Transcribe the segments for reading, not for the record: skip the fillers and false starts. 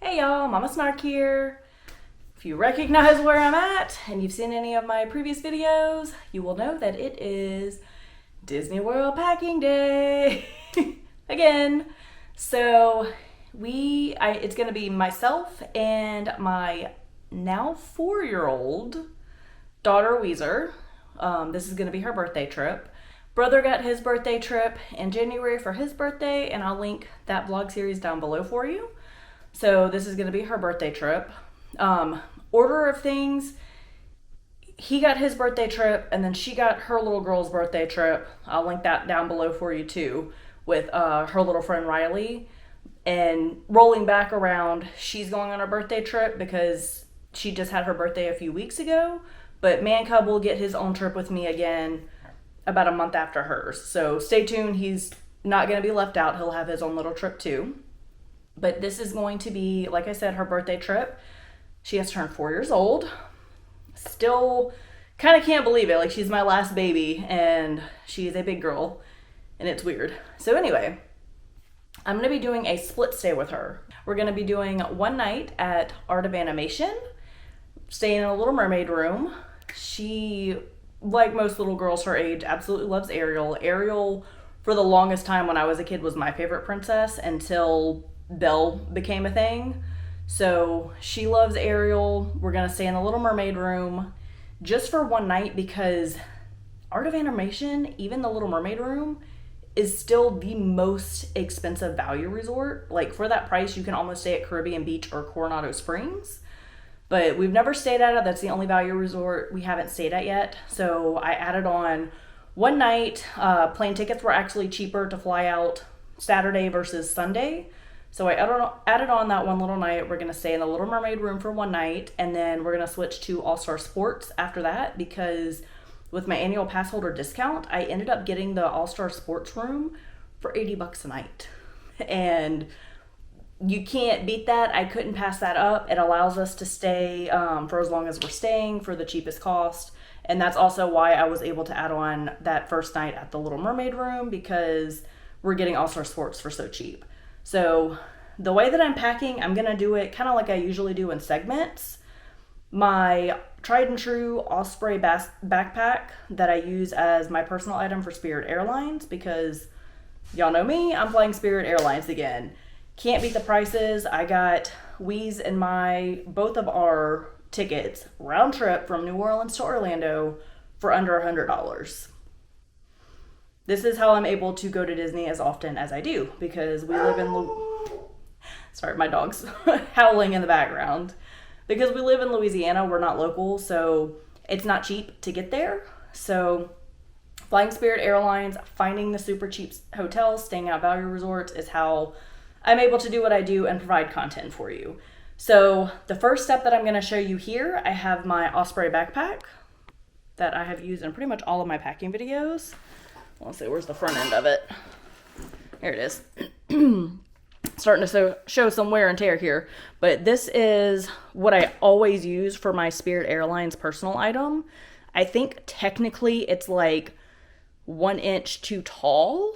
Hey y'all, Mama Snark here. If you recognize where I'm at and you've seen any of my previous videos, you will know that it is Disney World packing day again. So it's gonna be myself and my now 4-year-old daughter Weezer. This is gonna be her birthday trip. Brother got his birthday trip in January for his birthday, and I'll link that vlog series down below for you. So this is going to be her birthday trip. Order of things, he got his birthday trip, and then she got her little girl's birthday trip. I'll link that down below for you too, with her little friend Riley. And rolling back around, she's going on her birthday trip because she just had her birthday a few weeks ago. But Man Cub will get his own trip with me again about a month after hers. So stay tuned. He's not going to be left out. He'll have his own little trip too. But this is going to be, like I said, her birthday trip. She has turned 4 years old. Still kind of can't believe it. Like, she's my last baby and she's a big girl and it's weird. So anyway, I'm going to be doing a split stay with her. We're going to be doing one night at Art of Animation, staying in a Little Mermaid room. She, like most little girls her age, absolutely loves Ariel. Ariel, for the longest time when I was a kid, was my favorite princess until Belle became a thing. So she loves Ariel. We're gonna stay in the Little Mermaid room just for one night because Art of Animation, even the Little Mermaid room, is still the most expensive value resort. Like, for that price you can almost stay at Caribbean Beach or Coronado Springs, but we've never stayed at it. That's the only value resort we haven't stayed at yet. So I added on one night. Plane tickets were actually cheaper to fly out Saturday versus Sunday. So I added on that one little night. We're going to stay in the Little Mermaid room for one night, and then we're going to switch to All-Star Sports after that because with my annual pass holder discount, I ended up getting the All-Star Sports room for $80 a night. And you can't beat that. I couldn't pass that up. It allows us to stay for as long as we're staying for the cheapest cost. And that's also why I was able to add on that first night at the Little Mermaid room, because we're getting All-Star Sports for so cheap. So the way that I'm packing, I'm going to do it kind of like I usually do in segments. My tried and true Osprey backpack that I use as my personal item for Spirit Airlines, because y'all know me, I'm flying Spirit Airlines again. Can't beat the prices. I got Weez and both of our tickets round trip from New Orleans to Orlando for under $100. This is how I'm able to go to Disney as often as I do, because we live in sorry, my dog's howling in the background. Because we live in Louisiana, we're not local, so it's not cheap to get there. So flying Spirit Airlines, finding the super cheap hotels, staying at value resorts is how I'm able to do what I do and provide content for you. So the first step that I'm going to show you here, I have my Osprey backpack that I have used in pretty much all of my packing videos. Let's see, where's the front end of it? Here it is. Starting to show some wear and tear here. But this is what I always use for my Spirit Airlines personal item. I think technically it's like 1 inch too tall,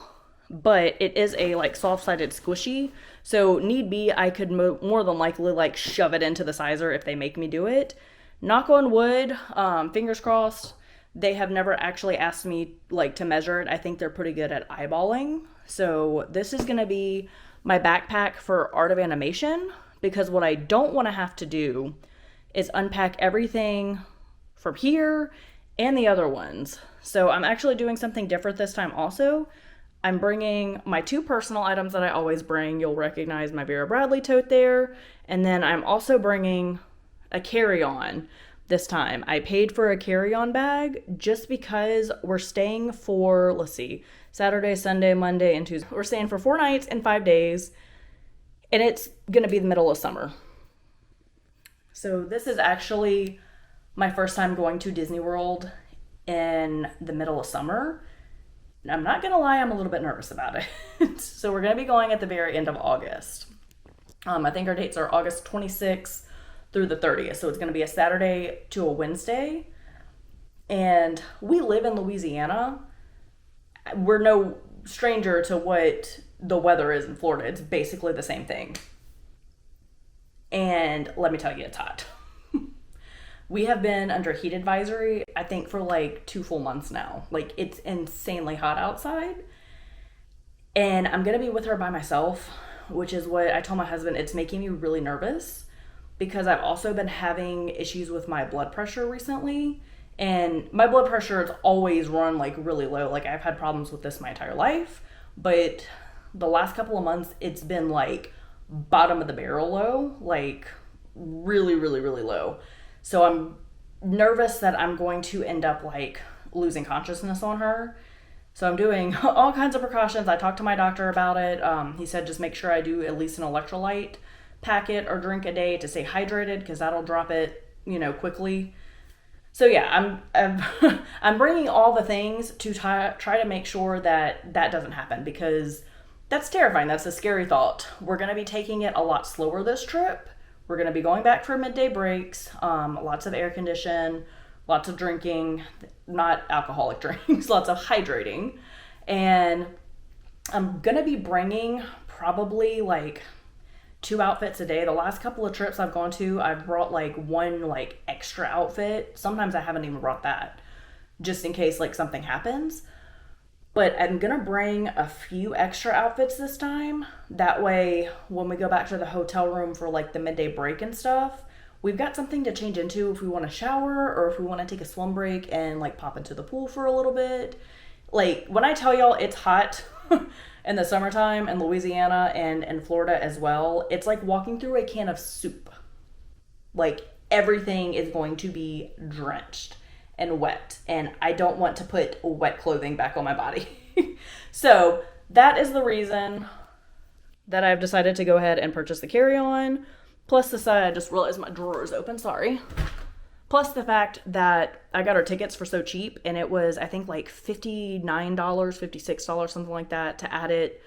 but it is a like soft-sided squishy. So need be, I could more than likely like shove it into the sizer if they make me do it. Knock on wood, fingers crossed. They have never actually asked me like to measure it. I think they're pretty good at eyeballing. So this is going to be my backpack for Art of Animation, because what I don't want to have to do is unpack everything from here and the other ones. So I'm actually doing something different this time also. I'm bringing my 2 personal items that I always bring. You'll recognize my Vera Bradley tote there. And then I'm also bringing a carry-on. This time I paid for a carry-on bag just because we're staying for, let's see, Saturday, Sunday, Monday, and Tuesday. We're staying for 4 nights and 5 days, and it's gonna be the middle of summer. So this is actually my first time going to Disney World in the middle of summer. And I'm not gonna lie, I'm a little bit nervous about it. So we're gonna be going at the very end of August. I think our dates are August 26th through the 30th. So it's going to be a Saturday to a Wednesday. And we live in Louisiana. We're no stranger to what the weather is in Florida. It's basically the same thing. and let me tell you, it's hot. We have been under heat advisory, I think, for like 2 full months now. Like, it's insanely hot outside. And I'm going to be with her by myself, which is what I told my husband. It's making me really nervous because I've also been having issues with my blood pressure recently. And my blood pressure has always run like really low. Like, I've had problems with this my entire life. But the last couple of months, it's been like bottom of the barrel low. Like, really, really, really low. So I'm nervous that I'm going to end up like losing consciousness on her. So I'm doing all kinds of precautions. I talked to my doctor about it. He said just make sure I do at least an electrolyte packet or drink a day to stay hydrated because that'll drop it, quickly. So yeah, I'm bringing all the things to try to make sure that doesn't happen because that's terrifying. That's a scary thought. We're going to be taking it a lot slower this trip. We're going to be going back for midday breaks, lots of air condition, lots of drinking, not alcoholic drinks, lots of hydrating. And I'm going to be bringing probably like 2 outfits a day. The last couple of trips I've gone to, I've brought like 1 like extra outfit. Sometimes I haven't even brought that just in case like something happens. But I'm going to bring a few extra outfits this time. That way, when we go back to the hotel room for like the midday break and stuff, we've got something to change into if we want to shower or if we want to take a swim break and like pop into the pool for a little bit. Like, when I tell y'all it's hot in the summertime in Louisiana and in Florida as well, it's like walking through a can of soup. Like, everything is going to be drenched and wet, and I don't want to put wet clothing back on my body. So that is the reason that I've decided to go ahead and purchase the carry-on, plus the side, I just realized my drawer is open, sorry. Plus the fact that I got our tickets for so cheap, and it was, I think, like $59, $56, something like that, to add it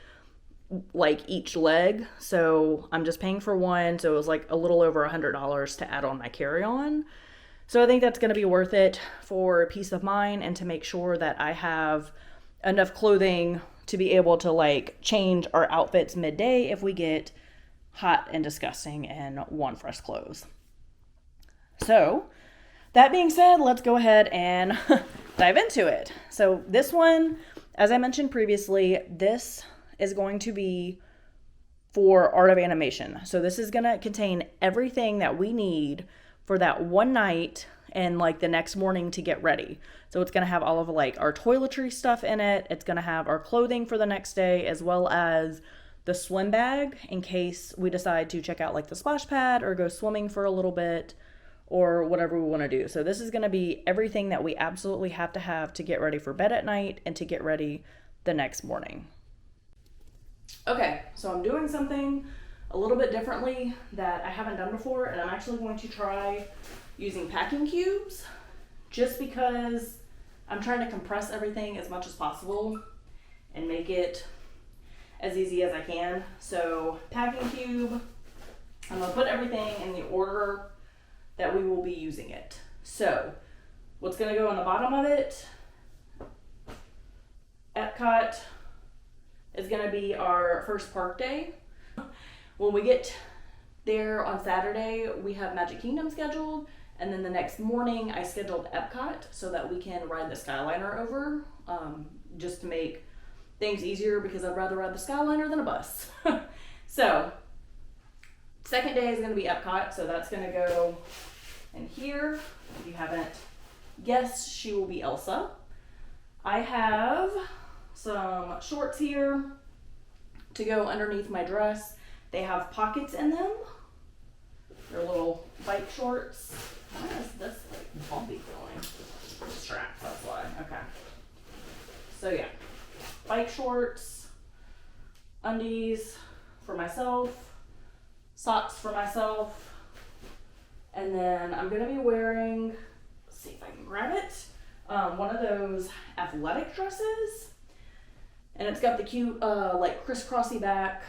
like each leg. So I'm just paying for one, so it was like a little over $100 to add on my carry-on. So I think that's going to be worth it for peace of mind and to make sure that I have enough clothing to be able to like change our outfits midday if we get hot and disgusting and want fresh clothes. So that being said, let's go ahead and dive into it. So this one, as I mentioned previously, this is going to be for Art of Animation. So this is going to contain everything that we need for that one night and like the next morning to get ready. So it's going to have all of like our toiletry stuff in it. It's going to have our clothing for the next day, as well as the swim bag in case we decide to check out like the splash pad or go swimming for a little bit or whatever we want to do. So this is going to be everything that we absolutely have to get ready for bed at night and to get ready the next morning. Okay, so I'm doing something a little bit differently that I haven't done before, and I'm actually going to try using packing cubes just because I'm trying to compress everything as much as possible and make it as easy as I can. So packing cube, I'm going to put everything in the order that we will be using it. So what's going to go on the bottom of it, Epcot, is going to be our first park day. When we get there on Saturday, we have Magic Kingdom scheduled, and then the next morning I scheduled Epcot so that we can ride the Skyliner over, just to make things easier because I'd rather ride the Skyliner than a bus. So, second day is going to be Epcot, so that's going to go in here. If you haven't guessed, she will be Elsa. I have some shorts here to go underneath my dress. They have pockets in them. They're little bike shorts. Why is this like bumpy feeling? Straps, that's why. Okay. So yeah, bike shorts, undies for myself, socks for myself, and then I'm gonna be wearing, let's see if I can grab it, one of those athletic dresses, and it's got the cute like crisscrossy back.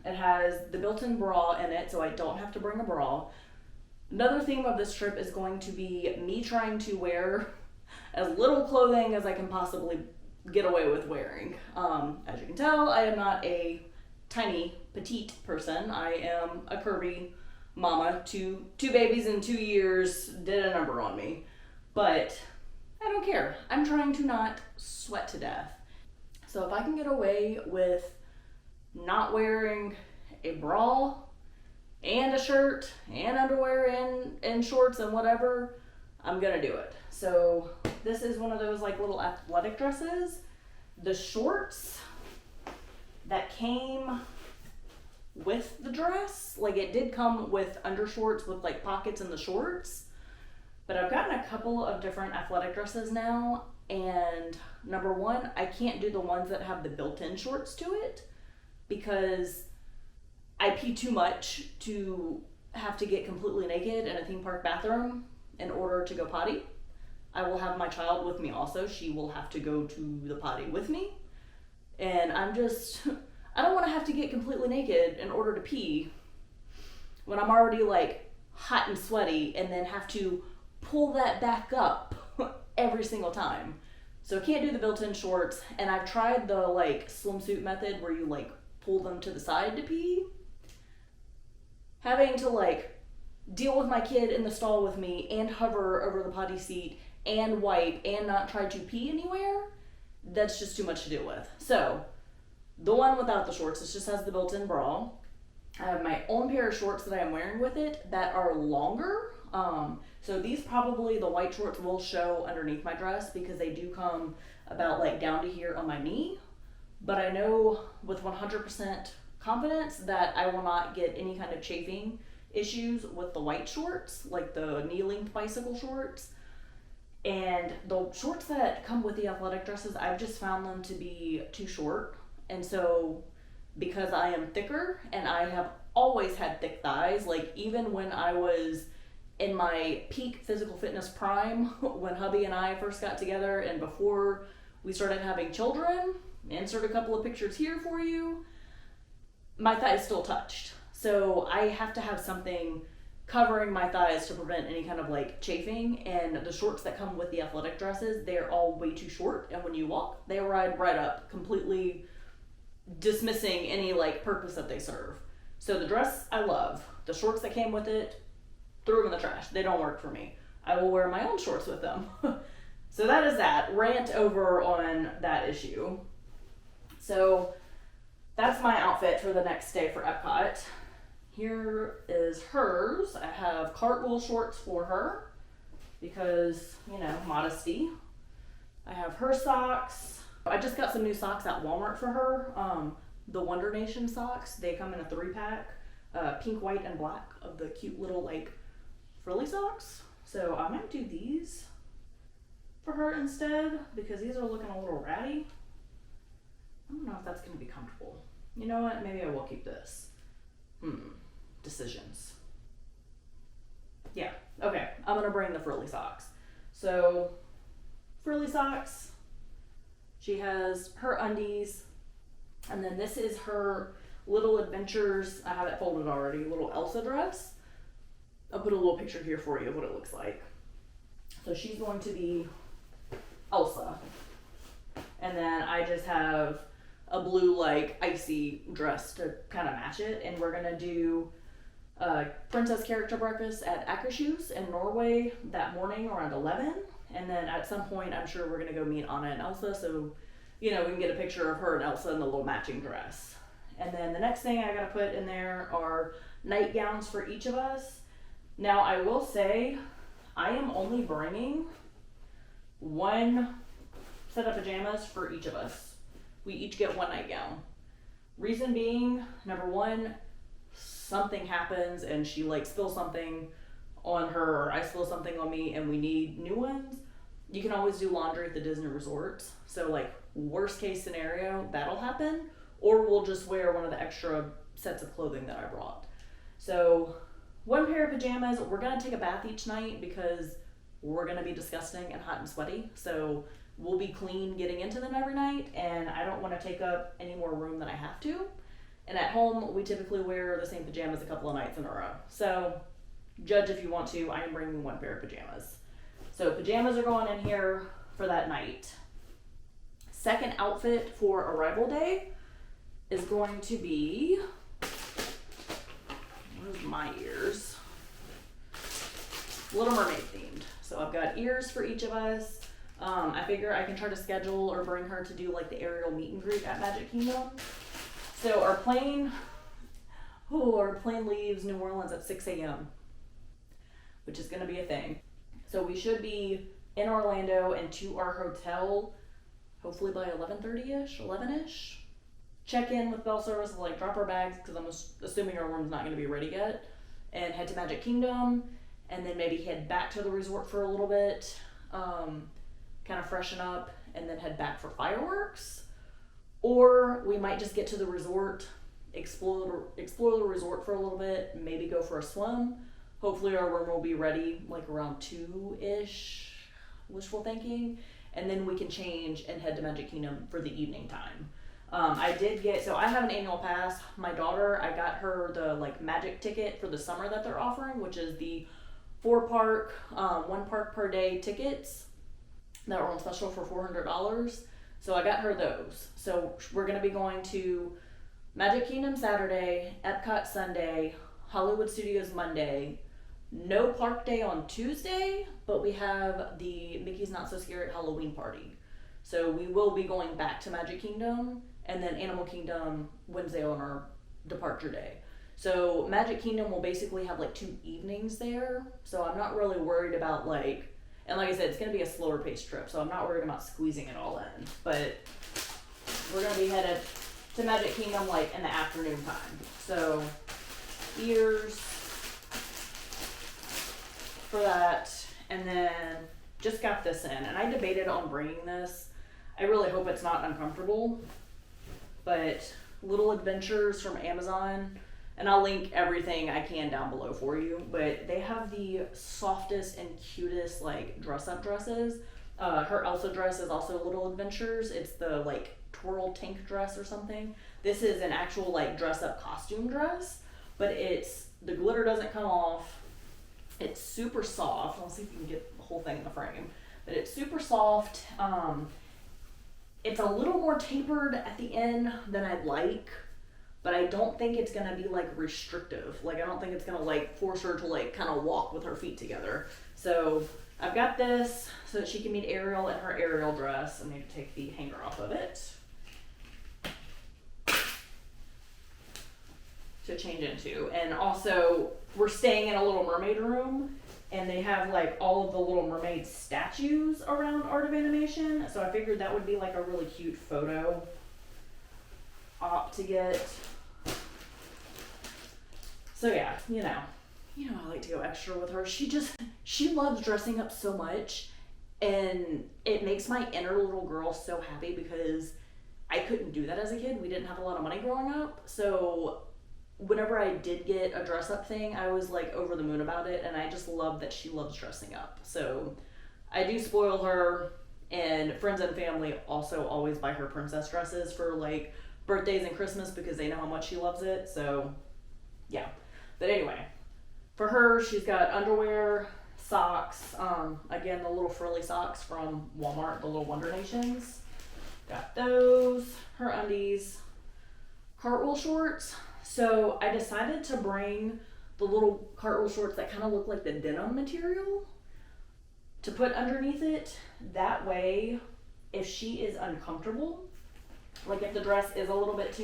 It has the built-in bra in it, so I don't have to bring a bra. Another theme of this trip is going to be me trying to wear as little clothing as I can possibly get away with wearing. As you can tell, I am not a tiny, petite person. I am a curvy, mama, two babies in 2 years did a number on me. But I don't care. I'm trying to not sweat to death. So if I can get away with not wearing a bra and a shirt and underwear and shorts and whatever, I'm gonna do it. So this is one of those like little athletic dresses. The shorts that came with the dress, like it did come with undershorts with like pockets in the shorts, but I've gotten a couple of different athletic dresses now, and number one, I can't do the ones that have the built-in shorts to it because I pee too much to have to get completely naked in a theme park bathroom in order to go potty. I will have my child with me also. She will have to go to the potty with me. And I don't want to have to get completely naked in order to pee when I'm already like hot and sweaty and then have to pull that back up every single time. So I can't do the built-in shorts, and I've tried the like swimsuit method where you like pull them to the side to pee. Having to like deal with my kid in the stall with me and hover over the potty seat and wipe and not try to pee anywhere, that's just too much to deal with. So the one without the shorts, it just has the built-in bra. I have my own pair of shorts that I am wearing with it that are longer. So these probably, the white shorts will show underneath my dress because they do come about like down to here on my knee. But I know with 100% confidence that I will not get any kind of chafing issues with the white shorts, like the knee-length bicycle shorts. And the shorts that come with the athletic dresses, I've just found them to be too short. And so because I am thicker and I have always had thick thighs, like even when I was in my peak physical fitness prime, when hubby and I first got together and before we started having children, insert a couple of pictures here for you, my thighs still touched. So I have to have something covering my thighs to prevent any kind of like chafing, and the shorts that come with the athletic dresses, they're all way too short, and when you walk, they ride right up, completely dismissing any like purpose that they serve. So the dress I love. The shorts that came with it, threw them in the trash. They don't work for me. I will wear my own shorts with them. So that is that. Rant over on that issue. So that's my outfit for the next day for Epcot. Here is hers. I have cartwheel shorts for her because, you know, modesty. I have her socks. I just got some new socks at Walmart for her. The Wonder Nation socks. They come in a 3-pack, pink, white, and black of the cute little like frilly socks. So I might do these for her instead because these are looking a little ratty. I don't know if that's going to be comfortable. You know what? Maybe I will keep this. Decisions. Yeah, okay. I'm going to bring the frilly socks. So, frilly socks. She has her undies. And then this is her Little Adventures. I have it folded already. Little Elsa dress. I'll put a little picture here for you of what it looks like. So she's going to be Elsa. And then I just have a blue like icy dress to kind of match it, and we're gonna do princess character breakfast at Akershus in Norway that morning around 11, and then at some point I'm sure we're gonna go meet Anna and Elsa, so you know we can get a picture of her and Elsa in the little matching dress. And then the next thing I gotta put in there are nightgowns for each of us. Now I will say I am only bringing one set of pajamas for each of us. We each get one nightgown. Reason being, number one, something happens and she like spills something on her or I spill something on me and we need new ones. You can always do laundry at the Disney resorts. So like worst case scenario, that'll happen. Or we'll just wear one of the extra sets of clothing that I brought. So one pair of pajamas. We're gonna take a bath each night because we're gonna be disgusting and hot and sweaty. So we'll be clean getting into them every night, and I don't want to take up any more room than I have to. And at home, we typically wear the same pajamas a couple of nights in a row. So judge if you want to. I am bringing one pair of pajamas. So pajamas are going in here for that night. Second outfit for arrival day is going to be, Where's my ears? Little Mermaid themed. So I've got ears for each of us. I figure I can try to schedule or bring her to do like the Ariel meet and greet at Magic Kingdom. So our plane leaves New Orleans at 6 a.m., which is going to be a thing. So we should be in Orlando and to our hotel hopefully by 11:30ish, 11ish. Check in with bell service, like drop our bags because I'm assuming our room's not going to be ready yet, and head to Magic Kingdom, and then maybe head back to the resort for a little bit, kind of freshen up, and then head back for fireworks. Or we might just get to the resort, explore the resort for a little bit, maybe go for a swim. Hopefully our room will be ready like around 2-ish, wishful thinking, and then we can change and head to Magic Kingdom for the evening time. So I have an annual pass. My daughter, I got her the like magic ticket for the summer that they're offering, which is the 1 park per day tickets that were on special for $400. So I got her those. So we're gonna be going to Magic Kingdom Saturday, Epcot Sunday, Hollywood Studios Monday, no park day on Tuesday, but we have the Mickey's Not So Scary Halloween party. So we will be going back to Magic Kingdom and then Animal Kingdom Wednesday on our departure day. So Magic Kingdom will basically have like 2 evenings there. So I'm not really worried about and like I said, it's going to be a slower paced trip. So I'm not worried about squeezing it all in. But we're going to be headed to Magic Kingdom like in the afternoon time. So ears for that, and then just got this in, and I debated on bringing this. I really hope it's not uncomfortable, but Little Adventures from Amazon, and I'll link everything I can down below for you, but they have the softest and cutest like dress up dresses. Her Elsa dress is also Little Adventures. It's the like twirl tank dress or something. This is an actual like dress up costume dress, but the glitter doesn't come off. It's super soft. Let's see if you can get the whole thing in the frame. But it's super soft. It's a little more tapered at the end than I'd like, but I don't think it's gonna be like restrictive. Like I don't think it's gonna like force her to like kind of walk with her feet together. So I've got this so that she can meet Ariel in her Ariel dress. I need to take the hanger off of it to change into. And also we're staying in a Little Mermaid room, and they have like all of the Little Mermaid statues around Art of Animation. So I figured that would be like a really cute photo op to get. So yeah, you know I like to go extra with her. She loves dressing up so much, and it makes my inner little girl so happy because I couldn't do that as a kid. We didn't have a lot of money growing up, so whenever I did get a dress up thing, I was like over the moon about it, and I just love that she loves dressing up. So I do spoil her, and friends and family also always buy her princess dresses for like birthdays and Christmas because they know how much she loves it. So yeah, but anyway, for her, she's got underwear, socks, again the little frilly socks from Walmart, the little Wonder Nations, got those, her undies, cartwheel shorts. So I decided to bring the little cartwheel shorts that kind of look like the denim material to put underneath it. That way, if she is uncomfortable, like if the dress is a little bit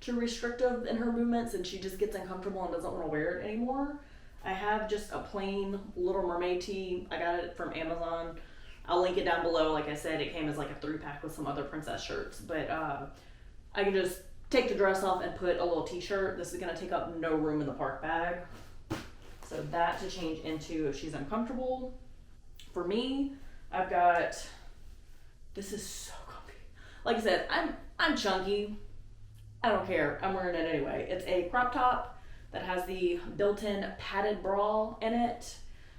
too restrictive in her movements and she just gets uncomfortable and doesn't want to wear it anymore, I have just a plain Little Mermaid tee. I got it from Amazon. I'll link it down below. Like I said, it came as like a 3-pack with some other princess shirts, but I can just take the dress off and put a little t-shirt. This is going to take up no room in the park bag. So that to change into if she's uncomfortable. For me, I've got, this is so comfy. Like I said, I'm chunky. I don't care. I'm wearing it anyway. It's a crop top that has the built-in padded bra in it.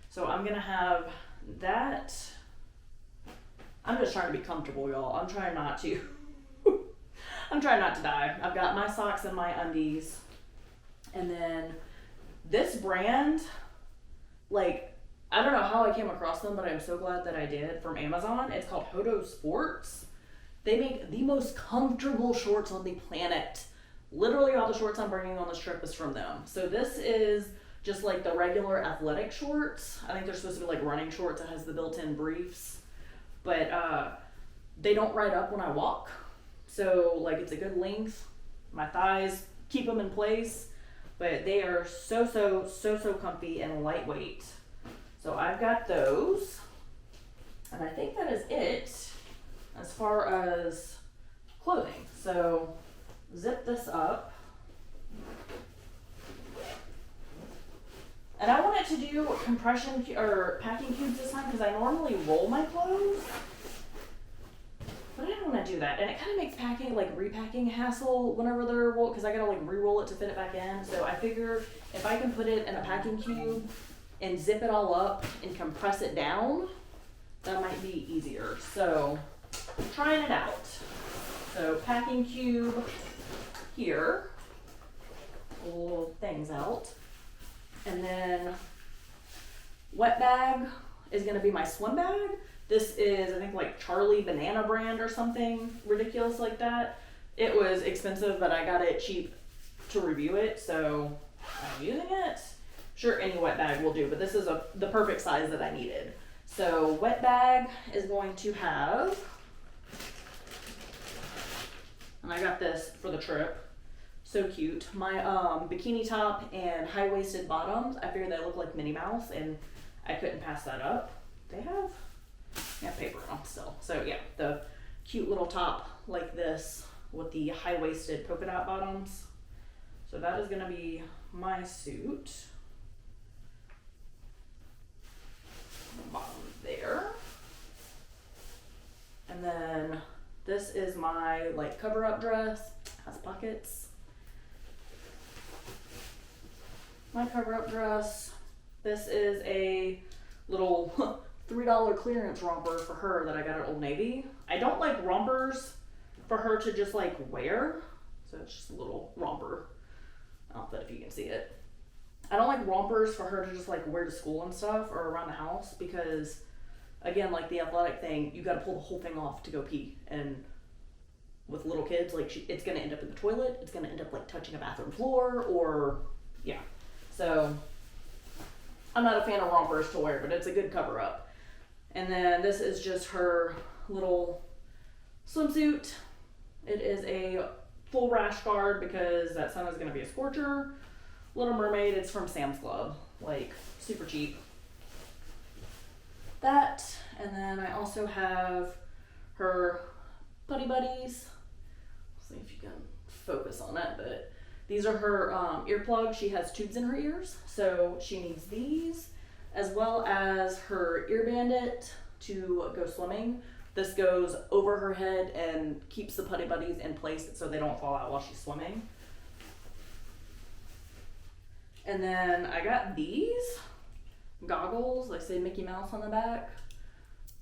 So I'm going to have that. I'm just trying to be comfortable, y'all. I'm trying not to die. I've got my socks and my undies. And then this brand, like, I don't know how I came across them, but I'm so glad that I did, from Amazon. It's called Hodo Sports. They make the most comfortable shorts on the planet. literally all the shorts I'm bringing on this trip is from them. So this is just like the regular athletic shorts. I think they're supposed to be like running shorts. It has the built-in briefs, but they don't ride up when I walk. So like it's a good length. My thighs keep them in place, but they are so comfy and lightweight. So I've got those, and I think that is it as far as clothing. So zip this up. And I wanted to do compression or packing cubes this time because I normally roll my clothes, but I didn't want to do that. And it kind of makes packing, like repacking, a hassle whenever they're rolled because I gotta like re-roll it to fit it back in. So I figure if I can put it in a packing cube and zip it all up and compress it down, that might be easier. So trying it out. So packing cube here, pull things out. And then wet bag is gonna be my swim bag. This is, I think, like Charlie Banana brand or something ridiculous like that. It was expensive, but I got it cheap to review it, so I'm using it. Sure, any wet bag will do, but this is the perfect size that I needed. So wet bag is going to have, and I got this for the trip. So cute. My bikini top and high-waisted bottoms, I figured they look like Minnie Mouse, and I couldn't pass that up. They have paper on still. So yeah, the cute little top like this with the high-waisted polka dot bottoms. So that is gonna be my suit. Bottom there. And then this is my like cover-up dress. Has pockets. My cover-up dress. This is a little $3 clearance romper for her that I got at Old Navy. I don't like rompers for her to just like wear. So it's just a little romper outfit if you can see it. I don't like rompers for her to just like wear to school and stuff or around the house because, again, like the athletic thing, you got to pull the whole thing off to go pee. And with little kids, like it's going to end up in the toilet. It's going to end up like touching a bathroom floor or, yeah. So I'm not a fan of rompers to wear, but it's a good cover up. And then this is just her little swimsuit. It is a full rash guard because that sun is going to be a scorcher. Little Mermaid, it's from Sam's Club, like super cheap. That, and then I also have her Putty Buddies. Let's see if you can focus on it, but these are her earplugs. She has tubes in her ears, so she needs these, as well as her ear bandit to go swimming. This goes over her head and keeps the Putty Buddies in place so they don't fall out while she's swimming. And then I got these goggles, they say Mickey Mouse on the back,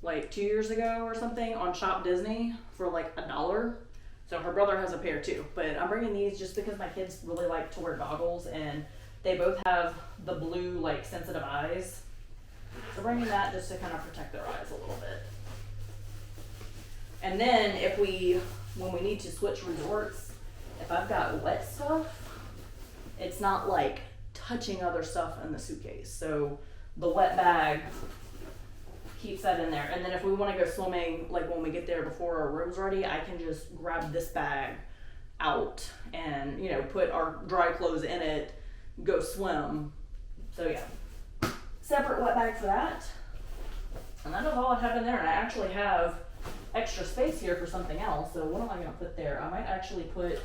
like 2 years ago or something on Shop Disney for like $1. So her brother has a pair too, but I'm bringing these just because my kids really like to wear goggles and they both have the blue like sensitive eyes. So bringing that just to kind of protect their eyes a little bit. And then when we need to switch resorts, if I've got wet stuff, it's not like touching other stuff in the suitcase. So the wet bag keeps that in there. And then if we want to go swimming, like when we get there before our room's ready, I can just grab this bag out and, you know, put our dry clothes in it, go swim. So yeah, separate wet bag for that. And that is all I have in there. And I actually have extra space here for something else. So what am I going to put there? I might actually put,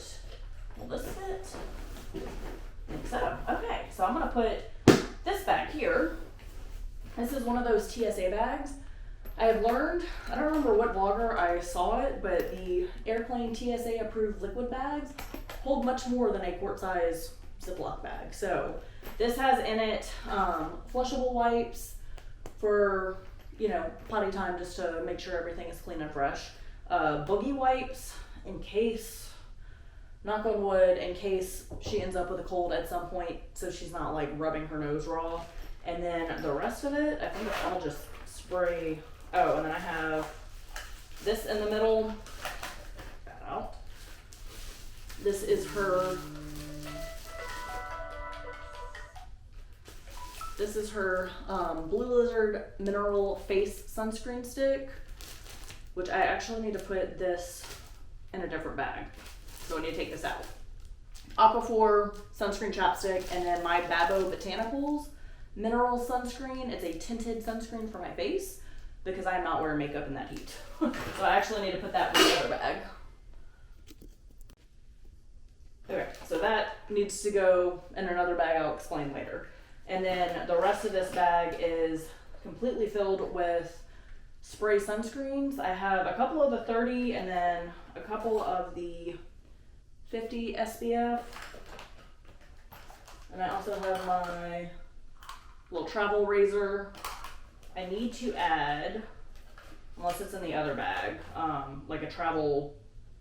will this fit? I think so. Okay, so I'm going to put this bag here. This is one of those TSA bags. I have learned, I don't remember what blogger I saw it, but the airplane TSA approved liquid bags hold much more than a quart size Ziploc bag. So this has in it flushable wipes for, you know, potty time just to make sure everything is clean and fresh. Boogie wipes in case, knock on wood, in case she ends up with a cold at some point so she's not like rubbing her nose raw. And then the rest of it, I think I'll just spray. Oh, and then I have this in the middle. That out. This is her Blue Lizard Mineral Face Sunscreen Stick, which I actually need to put this in a different bag. So I need to take this out. Aquaphor Sunscreen Chapstick, and then my Babo Botanicals Mineral Sunscreen. It's a tinted sunscreen for my face because I'm not wearing makeup in that heat. So I actually need to put that in the other bag. Okay, so that needs to go in another bag I'll explain later. And then the rest of this bag is completely filled with spray sunscreens. I have a couple of the 30 and then a couple of the 50 SPF. And I also have my little travel razor. I need to add, unless it's in the other bag, like a travel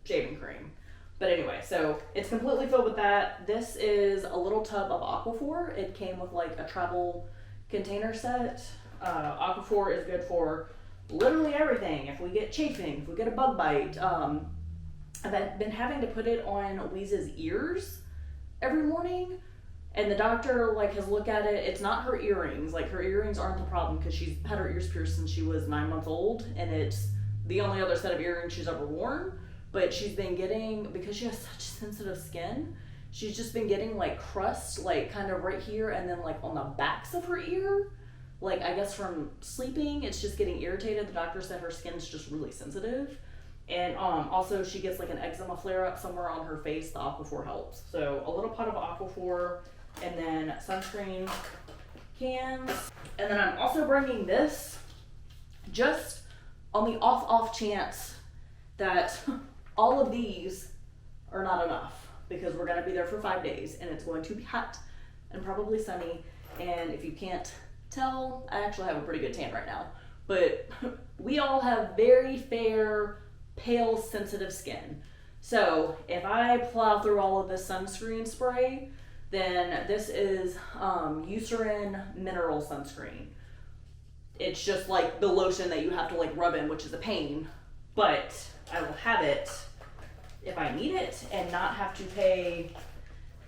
shaving cream. But anyway, so it's completely filled with that. This is a little tub of Aquaphor. It came with like a travel container set. Aquaphor is good for literally everything. If we get chafing, if we get a bug bite. I've been having to put it on Weeze's ears every morning. And the doctor like has looked at it. It's not her earrings. Like her earrings aren't the problem because she's had her ears pierced since she was 9 months old. And it's the only other set of earrings she's ever worn. But she's been getting, because she has such sensitive skin, she's just been getting like crust, like kind of right here and then like on the backs of her ear. Like I guess from sleeping, it's just getting irritated. The doctor said her skin's just really sensitive. And also she gets like an eczema flare up somewhere on her face. The Aquaphor helps. So a little pot of Aquaphor and then sunscreen cans. And then I'm also bringing this just on the off chance that all of these are not enough, because we're going to be there for 5 days and it's going to be hot and probably sunny. And if you can't tell, I actually have a pretty good tan right now, but we all have very fair, pale, sensitive skin. So if I plow through all of this sunscreen spray, then this is Eucerin Mineral Sunscreen. It's just like the lotion that you have to like rub in, which is a pain, but I will have it if I need it and not have to pay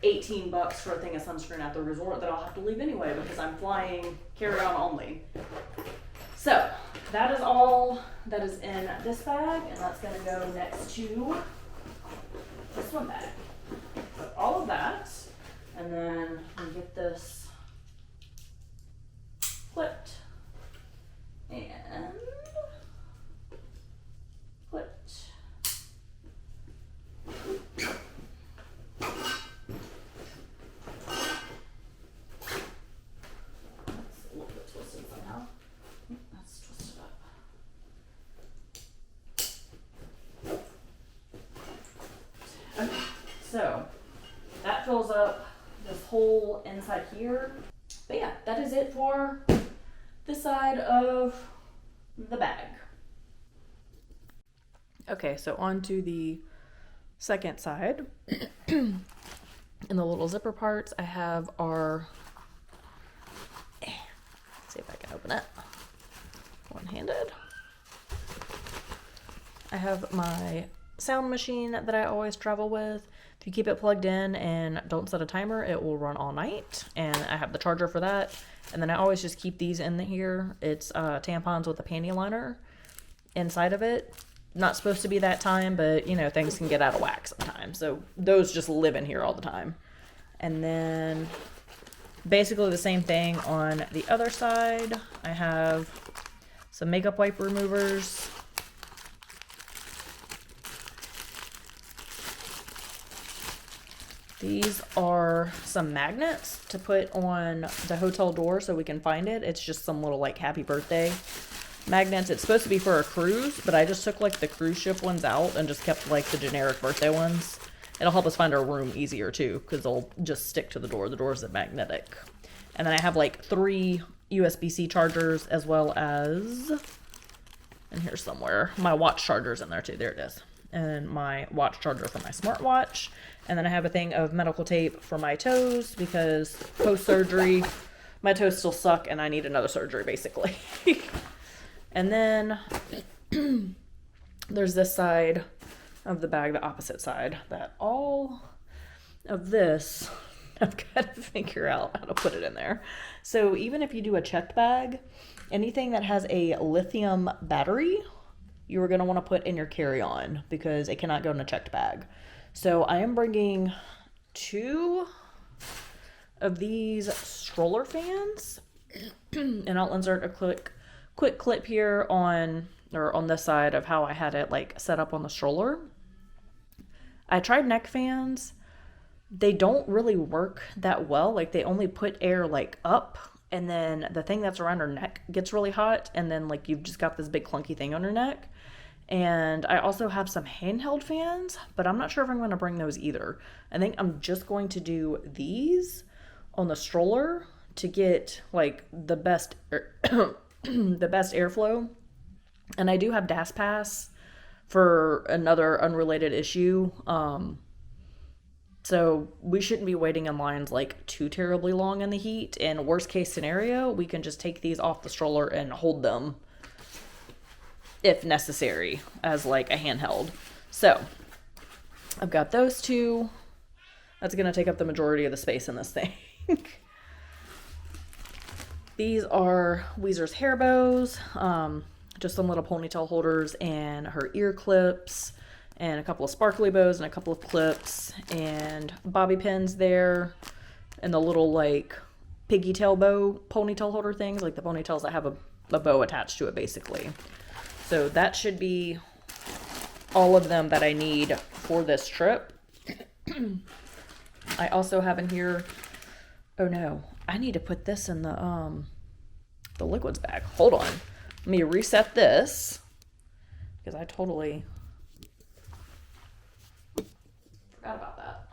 $18 for a thing of sunscreen at the resort that I'll have to leave anyway because I'm flying carry-on only. So that is all that is in this bag, and that's going to go next to this one bag. So all of that, and then we get this flipped and flipped. That's a little bit twisted somehow. That's twisted up. Okay, so that fills up this whole inside here. But yeah, that is it for this side of the bag. Okay, so on to the second side. In the little zipper parts, I have our, let's see if I can open it one-handed. I have my sound machine that I always travel with. If you keep it plugged in and don't set a timer, it will run all night. And I have the charger for that. And then I always just keep these in here. It's tampons with a panty liner inside of it. Not supposed to be that time, but you know, things can get out of whack sometimes. So those just live in here all the time. And then basically the same thing on the other side. I have some makeup wipe removers. These are some magnets to put on the hotel door so we can find it. It's just some little like happy birthday magnets. It's supposed to be for a cruise, but I just took like the cruise ship ones out and just kept like the generic birthday ones. It'll help us find our room easier too, because they'll just stick to the door. The door isn't magnetic. And then I have like 3 USB-C chargers, as well as, and here's somewhere, my watch charger's in there too. There it is. And my watch charger for my smartwatch. And then I have a thing of medical tape for my toes, because post-surgery, my toes still suck and I need another surgery basically. And then there's this side of the bag, the opposite side, that all of this, I've got to figure out how to put it in there. So even if you do a checked bag, anything that has a lithium battery, you're going to want to put in your carry-on because it cannot go in a checked bag. So I am bringing 2 of these stroller fans, and I'll insert a quick clip here on this side of how I had it like set up on the stroller. I tried neck fans. They don't really work that well. Like they only put air like up, and then the thing that's around her neck gets really hot, and then like you've just got this big clunky thing on your neck. And I also have some handheld fans, but I'm not sure if I'm going to bring those either. I think I'm just going to do these on the stroller to get like the best the best airflow. And I do have DAS Pass for another unrelated issue. So we shouldn't be waiting in lines like too terribly long in the heat. And worst case scenario, we can just take these off the stroller and hold them if necessary as like a handheld. So I've got those 2. That's going to take up the majority of the space in this thing. These are Weezer's hair bows, just some little ponytail holders and her ear clips and a couple of sparkly bows and a couple of clips and bobby pins there and the little like piggy tail bow ponytail holder things, like the ponytails that have a bow attached to it basically. So that should be all of them that I need for this trip. I also have in here, oh no, I need to put this in the liquids bag. Hold on. Let me reset this because I totally forgot about that.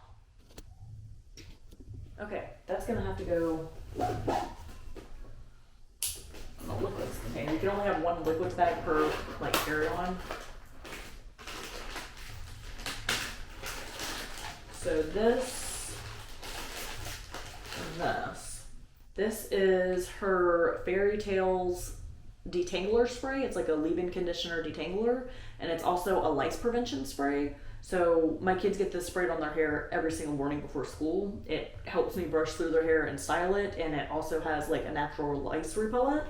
Okay, that's gonna have to go on the liquids container. You can only have 1 liquids bag per like carry-on. So this and this. This is her Fairy Tales detangler spray. It's like a leave-in conditioner detangler, and it's also a lice prevention spray. So my kids get this sprayed on their hair every single morning before school. It helps me brush through their hair and style it, and it also has like a natural lice repellent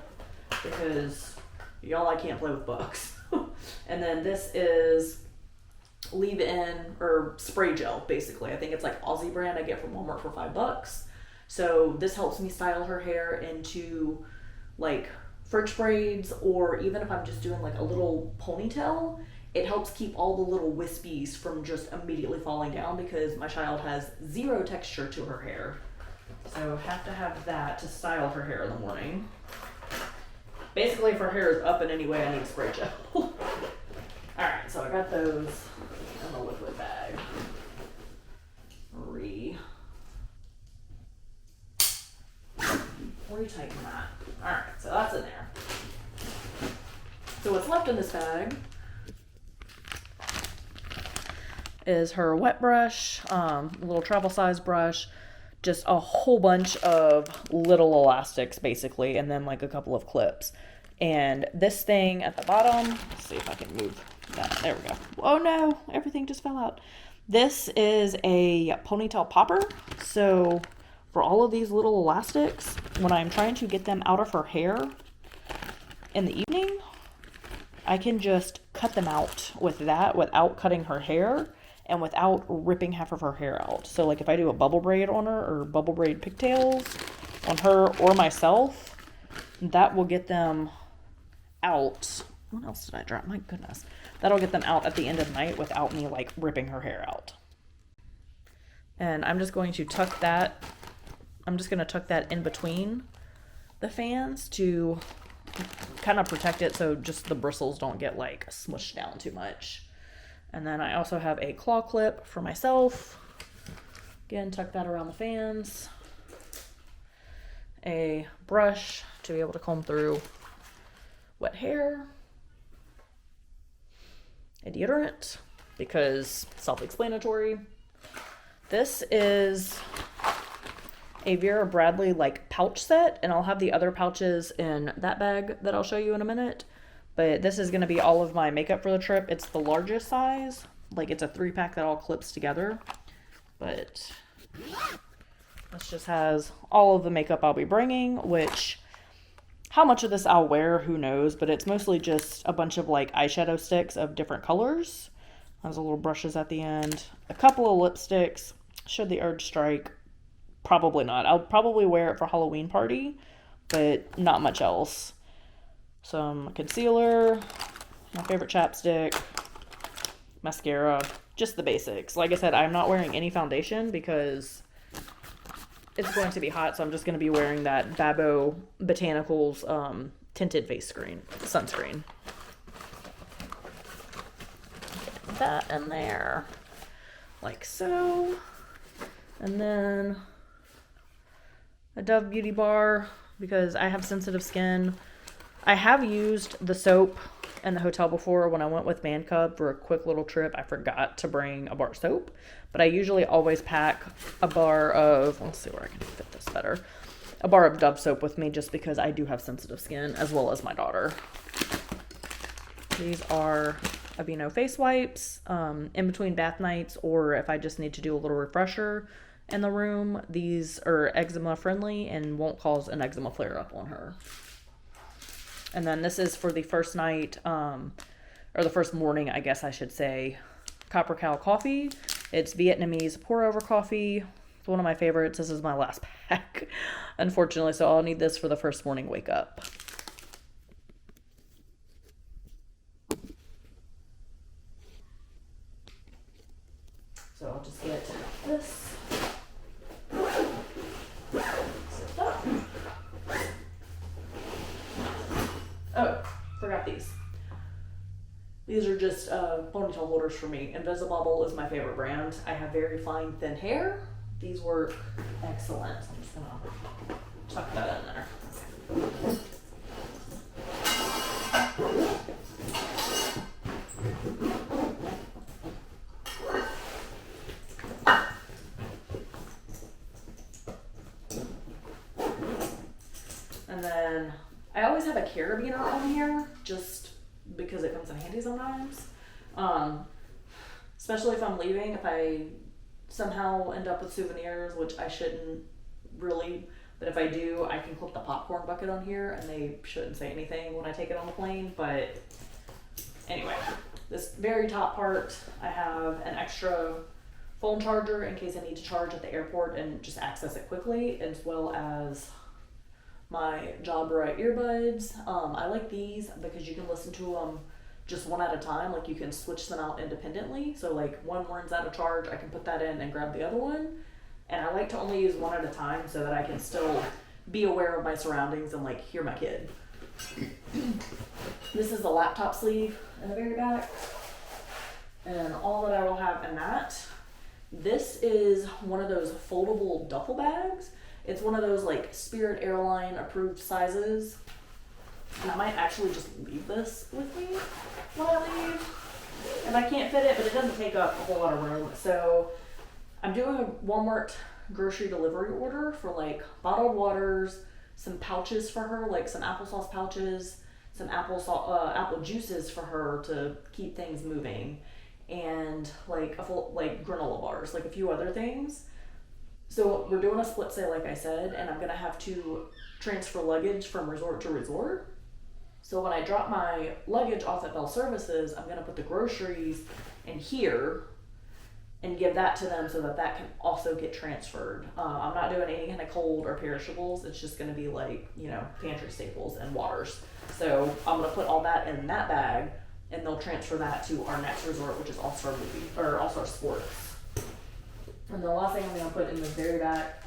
because y'all, I can't play with bugs. And then this is leave-in or spray gel basically. I think it's like Aussie brand I get from Walmart for $5. So this helps me style her hair into like French braids, or even if I'm just doing like a little ponytail, it helps keep all the little wispies from just immediately falling down because my child has 0 texture to her hair. So have to have that to style her hair in the morning. Basically, if her hair is up in any way, I need spray gel. Alright, so I got those in the liquid bag. Retighten that. Alright, so that's in there. So what's left in this bag is her wet brush, a little travel size brush, just a whole bunch of little elastics basically, and then like a couple of clips. And this thing at the bottom, let's see if I can move that. There we go. Oh no, everything just fell out. This is a ponytail popper. So for all of these little elastics, when I'm trying to get them out of her hair in the evening, I can just cut them out with that without cutting her hair and without ripping half of her hair out. So like if I do a bubble braid on her or bubble braid pigtails on her or myself, that will get them out. What else did I drop? My goodness. That'll get them out at the end of the night without me like ripping her hair out. And I'm just going to tuck that. I'm just going to tuck that in between the fans to kind of protect it so just the bristles don't get like smushed down too much. And then I also have a claw clip for myself. Again, tuck that around the fans. A brush to be able to comb through wet hair. A deodorant, because self-explanatory. This is a Vera Bradley like pouch set, and I'll have the other pouches in that bag that I'll show you in a minute. But this is going to be all of my makeup for the trip. It's the largest size, like it's a 3-pack that all clips together. But this just has all of the makeup I'll be bringing, which how much of this I'll wear, who knows, but it's mostly just a bunch of like eyeshadow sticks of different colors. Has a little brushes at the end, a couple of lipsticks. Should the urge strike, probably not. I'll probably wear it for Halloween party, but not much else. Some concealer, my favorite chapstick, mascara, just the basics. Like I said, I'm not wearing any foundation because it's going to be hot, so I'm just going to be wearing that Babo Botanicals tinted face sunscreen. Get that in there, like so. And then a Dove Beauty Bar because I have sensitive skin. I have used the soap in the hotel before when I went with Man Cub for a quick little trip. I forgot to bring a bar of soap, but I usually always pack a bar of, let's see where I can fit this better, a bar of Dove soap with me just because I do have sensitive skin as well as my daughter. These are Aveeno face wipes in between bath nights, or if I just need to do a little refresher in the room. These are eczema friendly and won't cause an eczema flare up on her. And then this is for the first night, or the first morning, I guess I should say, Copper Cow coffee. It's Vietnamese pour over coffee. It's one of my favorites. This is my last pack, unfortunately, so I'll need this for the first morning wake up. So I'll just get this. Oh, forgot these. These are just ponytail holders for me. Invisibobble is my favorite brand. I have very fine, thin hair. These work excellent. I'm just gonna tuck that in there. And then I always have a carabiner on here just because it comes in handy sometimes. Especially if I'm leaving, if I somehow end up with souvenirs, which I shouldn't really, but if I do, I can clip the popcorn bucket on here and they shouldn't say anything when I take it on the plane. But anyway, this very top part, I have an extra phone charger in case I need to charge at the airport and just access it quickly, as well as my Jabra earbuds. I like these because you can listen to them just one at a time. Like you can switch them out independently. So like one runs out of charge, I can put that in and grab the other one. And I like to only use one at a time so that I can still be aware of my surroundings and like hear my kid. This is the laptop sleeve in the very back. And all that I will have in that. This is one of those foldable duffel bags. It's one of those like Spirit Airline approved sizes. And I might actually just leave this with me when I leave. And I can't fit it, but it doesn't take up a whole lot of room. So I'm doing a Walmart grocery delivery order for like bottled waters, some pouches for her, like some applesauce pouches, some apple juices for her to keep things moving, and like a full like granola bars, like a few other things. So we're doing a split sale, like I said, and I'm gonna have to transfer luggage from resort to resort. So when I drop my luggage off at Bell Services, I'm gonna put the groceries in here and give that to them so that that can also get transferred. I'm not doing any kind of cold or perishables. It's just gonna be like, you know, pantry staples and waters. So I'm gonna put all that in that bag and they'll transfer that to our next resort, which is All-Star Sports. And the last thing I'm gonna put in the very back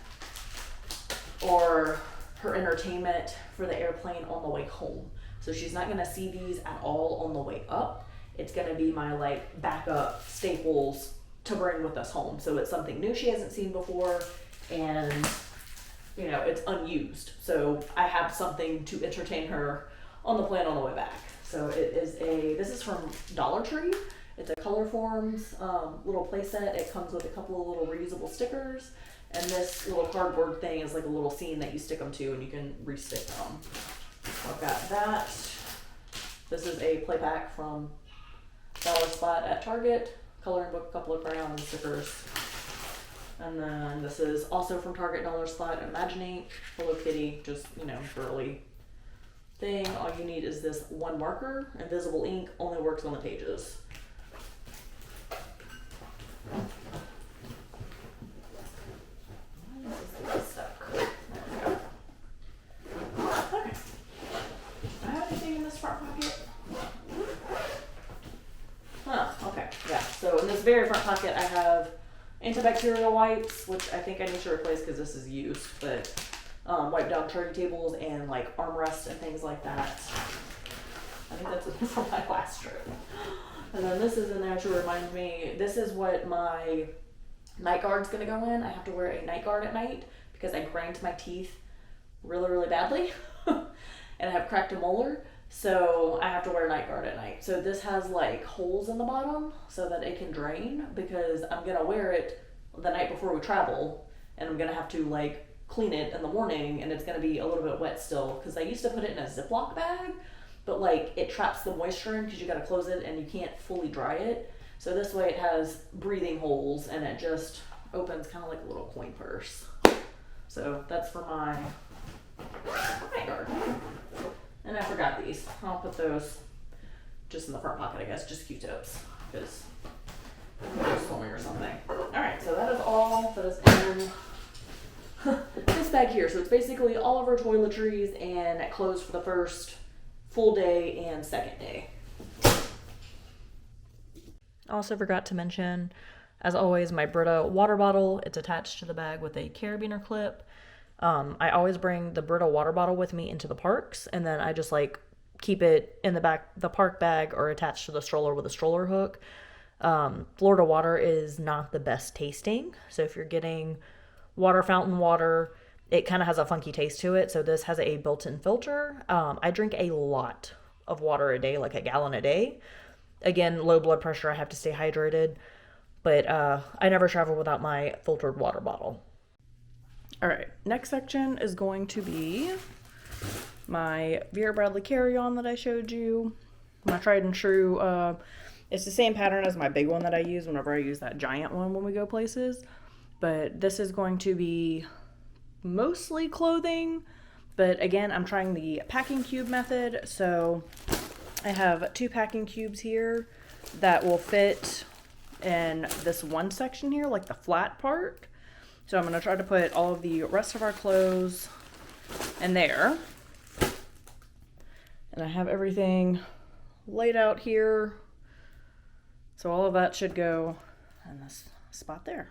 are her entertainment for the airplane on the way home. So she's not gonna see these at all on the way up. It's gonna be my like backup staples to bring with us home. So it's something new she hasn't seen before, and you know, it's unused. So I have something to entertain her on the plane on the way back. So this is from Dollar Tree. It's a Colorforms little play set. It comes with a couple of little reusable stickers, and this little cardboard thing is like a little scene that you stick them to and you can re-stick them. So I've got that. This is a play pack from Dollar Spot at Target. coloring book, a couple of crayons, stickers. And then this is also from Target Dollar Spot, Imaginate, Hello Kitty, just, you know, girly thing. All you need is this one marker. Invisible ink only works on the pages. Stuck. There we go. Okay. Do I have anything in this front pocket? Huh, okay, yeah. So in this very front pocket I have antibacterial wipes, which I think I need to replace because this is used, but wipe down charting tables and like armrests and things like that. I think that's from my last trip. And then this is in there to remind me, this is what my night guard's gonna go in. I have to wear a night guard at night because I grind my teeth really, really badly. And I have cracked a molar, so I have to wear a night guard at night. So this has like holes in the bottom so that it can drain, because I'm gonna wear it the night before we travel, and I'm gonna have to like clean it in the morning, and it's gonna be a little bit wet still, because I used to put it in a Ziploc bag, but like it traps the moisture in because you gotta close it and you can't fully dry it. So this way it has breathing holes and it just opens kind of like a little coin purse. So that's for my night guard. And I forgot these. I'll put those just in the front pocket, I guess, just Q-tips, because they're swimming or something. Alright, so that is all that is in this bag here. So it's basically all of our toiletries and clothes for the first full day and second day. Also forgot to mention, as always, my Brita water bottle. It's attached to the bag with a carabiner clip. I always bring the Brita water bottle with me into the parks, and then I just like keep it in the park bag or attached to the stroller with a stroller hook. Florida water is not the best tasting, so if you're getting water fountain water, it kind of has a funky taste to it. So this has a built-in filter. I drink a lot of water a day, like a gallon a day. Again, low blood pressure, I have to stay hydrated, but I never travel without my filtered water bottle. All right, next section is going to be my Vera Bradley carry-on that I showed you. My tried and true, it's the same pattern as my big one that I use whenever I use that giant one when we go places. But this is going to be mostly clothing, but again, I'm trying the packing cube method. So I have 2 packing cubes here that will fit in this one section here, like the flat part. So I'm going to try to put all of the rest of our clothes in there. And I have everything laid out here. So all of that should go in this spot there.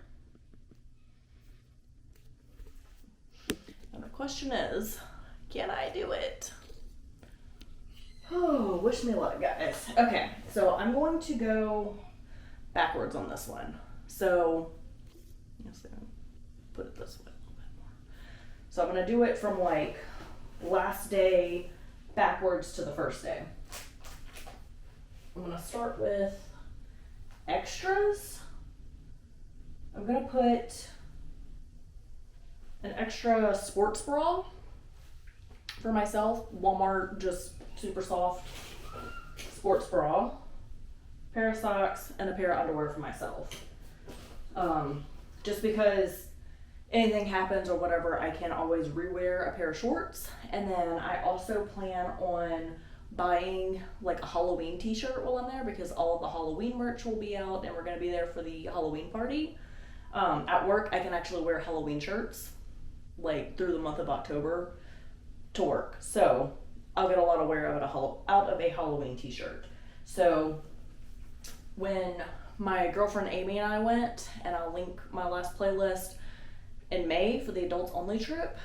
And the question is, can I do it? Oh, wish me luck, guys. Okay, so I'm going to go backwards on this one. So, yes, put it this way a little bit more. So I'm going to do it from like last day backwards to the first day. I'm going to start with extras. I'm going to put an extra sports bra for myself. Walmart, just super soft sports bra, pair of socks, and a pair of underwear for myself. Just because anything happens or whatever, I can always rewear a pair of shorts. And then I also plan on buying like a Halloween t-shirt while I'm there, because all of the Halloween merch will be out and we're going to be there for the Halloween party. At work, I can actually wear Halloween shirts like through the month of October to work. So I'll get a lot of wear out of a Halloween t-shirt. So when my girlfriend Amy and I went, and I'll link my last playlist, in May for the adults only trip,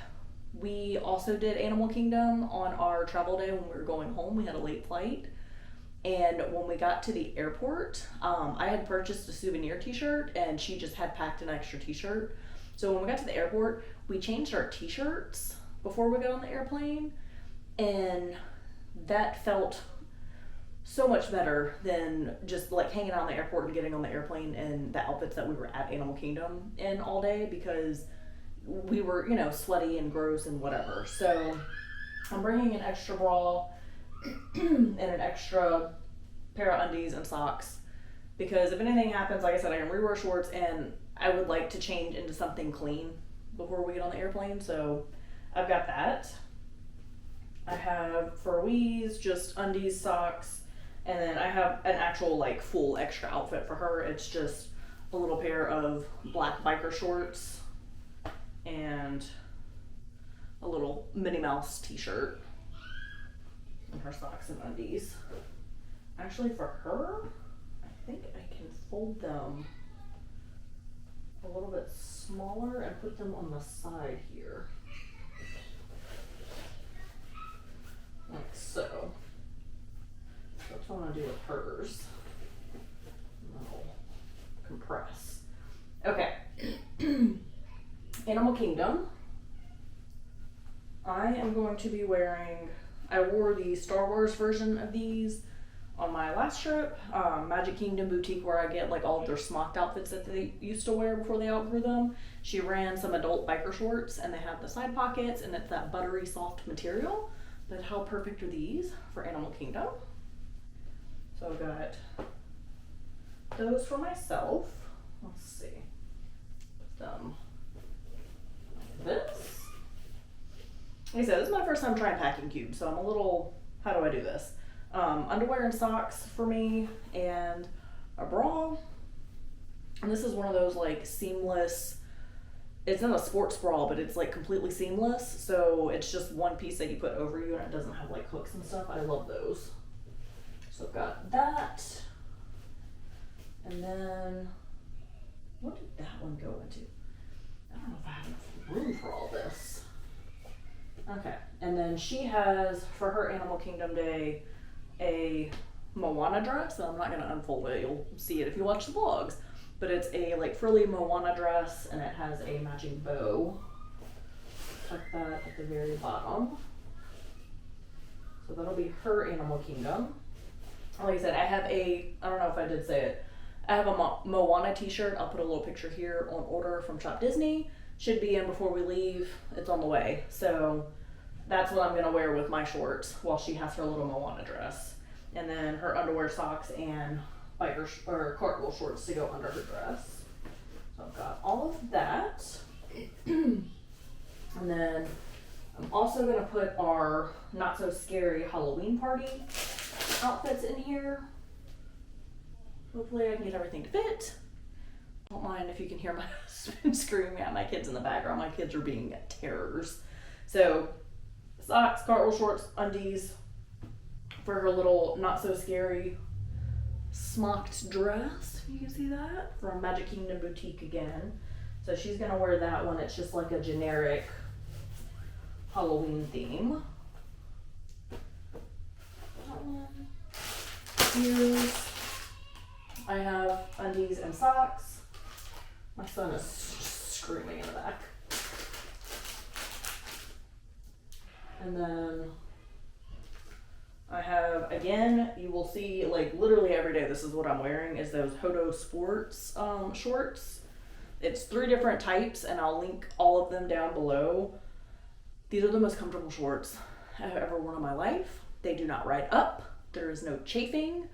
we also did Animal Kingdom on our travel day when we were going home. We had a late flight. And when we got to the airport, I had purchased a souvenir t-shirt and she just had packed an extra t-shirt. So when we got to the airport, we changed our t-shirts before we got on the airplane. And that felt so much better than just like hanging out in the airport and getting on the airplane in the outfits that we were at Animal Kingdom in all day, because we were, you know, sweaty and gross and whatever. So I'm bringing an extra bra and an extra pair of undies and socks, because if anything happens, like I said, I can rewear shorts, and I would like to change into something clean before we get on the airplane. So I've got that. I have for Louise just undies, socks, and then I have an actual like full extra outfit for her. It's just a little pair of black biker shorts and a little Minnie Mouse t-shirt and her socks and undies. Actually, for her, I think I can fold them a little bit smaller and put them on the side here. Like so. That's what I'm gonna do with hers. And I'll compress. Okay. Animal Kingdom. I am going to be wearing, I wore the Star Wars version of these on my last trip, Magic Kingdom Boutique, where I get like all of their smocked outfits that they used to wear before they outgrew them. She ran some adult biker shorts, and they have the side pockets, and it's that buttery soft material. But how perfect are these for Animal Kingdom? So I've got those for myself. Let's see. Put them like this. Like I said, this is my first time trying packing cubes, so I'm a little, how do I do this? Underwear and socks for me, and a bra. And this is one of those like seamless, it's not a sports bra, but it's like completely seamless. So it's just one piece that you put over you, and it doesn't have like hooks and stuff. I love those. So I've got that. And then, what did that one go into? I don't know if I have enough room for all this. Okay, and then she has, for her Animal Kingdom Day, a Moana dress, and I'm not going to unfold it, you'll see it if you watch the vlogs, but it's a like frilly Moana dress, and it has a matching bow. Tuck that at the very bottom. So that'll be her Animal Kingdom. Like I said, I have a, I don't know if I did say it, I have a Moana t-shirt. I'll put a little picture here on order from Shop Disney. Should be in before we leave. It's on the way. So that's what I'm going to wear with my shorts while she has her little Moana dress. And then her underwear, socks, and biker or cartwheel shorts to go under her dress. So I've got all of that. And then I'm also going to put our not so scary Halloween party outfits in here. Hopefully I can get everything to fit. Don't mind if you can hear my husband screaming at my kids in the background. My kids are being terrors. So socks, cartwheel shorts, undies for her little not so scary smocked dress. You can see that from Magic Kingdom Boutique again. So she's gonna wear that one. It's just like a generic Halloween theme. Here's, I have undies and socks. My son is screaming in the back. And then I have, again, you will see like literally every day this is what I'm wearing, is those Hodo Sports shorts. It's 3 different types, and I'll link all of them down below. These are the most comfortable shorts I've ever worn in my life. They do not ride up. There is no chafing.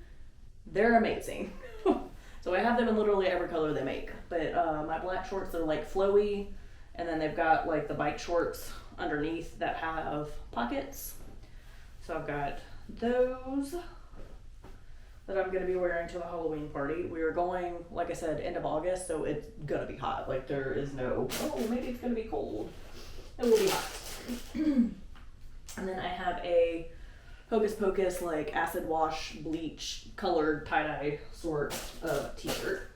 They're amazing. So I have them in literally every color they make. But my black shorts, they're like flowy, and then they've got like the bike shorts underneath that have pockets. So I've got those that I'm gonna be wearing to the Halloween party. We are going, like I said, end of August, so it's gonna be hot. Like there is no, oh, maybe it's gonna be cold. It will be hot. And then I have a Hocus Pocus like acid wash bleach colored tie-dye sort of t-shirt.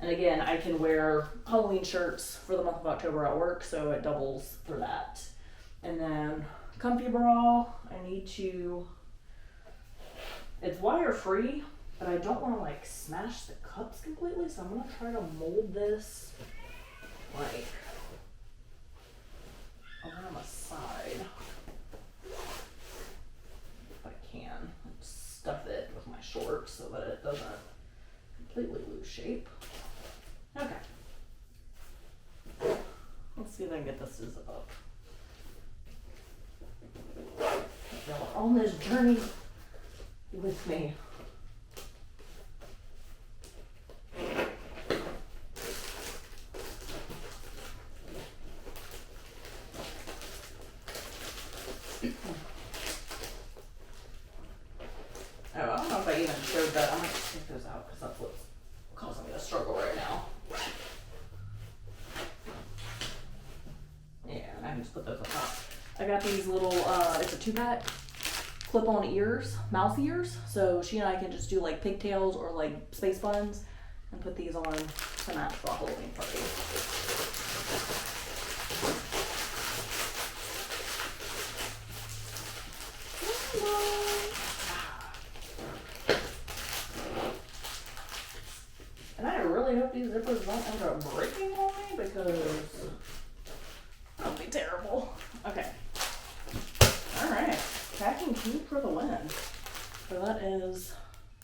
And again, I can wear Halloween shirts for the month of October at work, so it doubles for that. And then comfy bra, I need to, it's wire free, but I don't want to like smash the cups completely, so I'm going to try to mold this like around the side. Stuff it with my shorts so that it doesn't completely lose shape. Okay. Let's see if I can get this to zip up. Y'all are on this journey with me. Oh, I don't know if I even showed that. I might take those out because that's what's causing me to struggle right now. Yeah, and I can just put those on top. I got these little, it's a 2-pack clip-on ears, mouse ears. So she and I can just do like pigtails or like space buns and put these on to match for a Halloween party. And I really hope these zippers don't end up breaking on me because that would be terrible. Okay. Alright. Packing cube for the win. So that is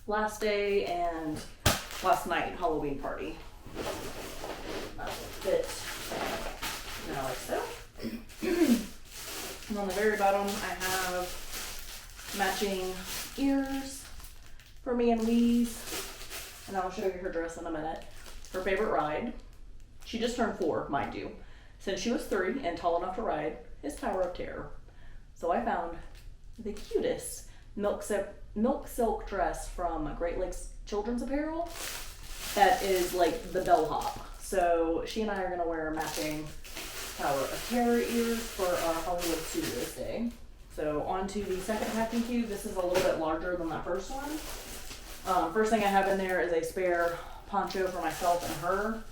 last day and last night Halloween party. That will fit now like so. And on the very bottom I have matching ears for me and Wee's. And I'll show you her dress in a minute. Her favorite ride. She just turned 4, mind you. Since she was 3 and tall enough to ride, is Tower of Terror. So I found the cutest milk silk dress from Great Lakes Children's Apparel that is like the bellhop. So she and I are gonna wear matching Tower of Terror ears for our Hollywood Studios day. So on to the second packing cube. This is a little bit larger than that first one. First thing I have in there is a spare poncho for myself and her.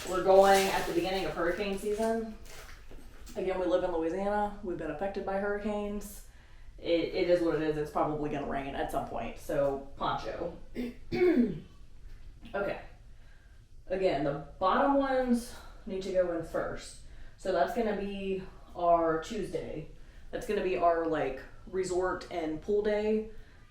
We're going at the beginning of hurricane season. Again, we live in Louisiana. We've been affected by hurricanes. It is what it is. It's probably going to rain at some point. So, poncho. Okay. Again, the bottom ones need to go in first. So that's going to be our Tuesday. That's going to be our like resort and pool day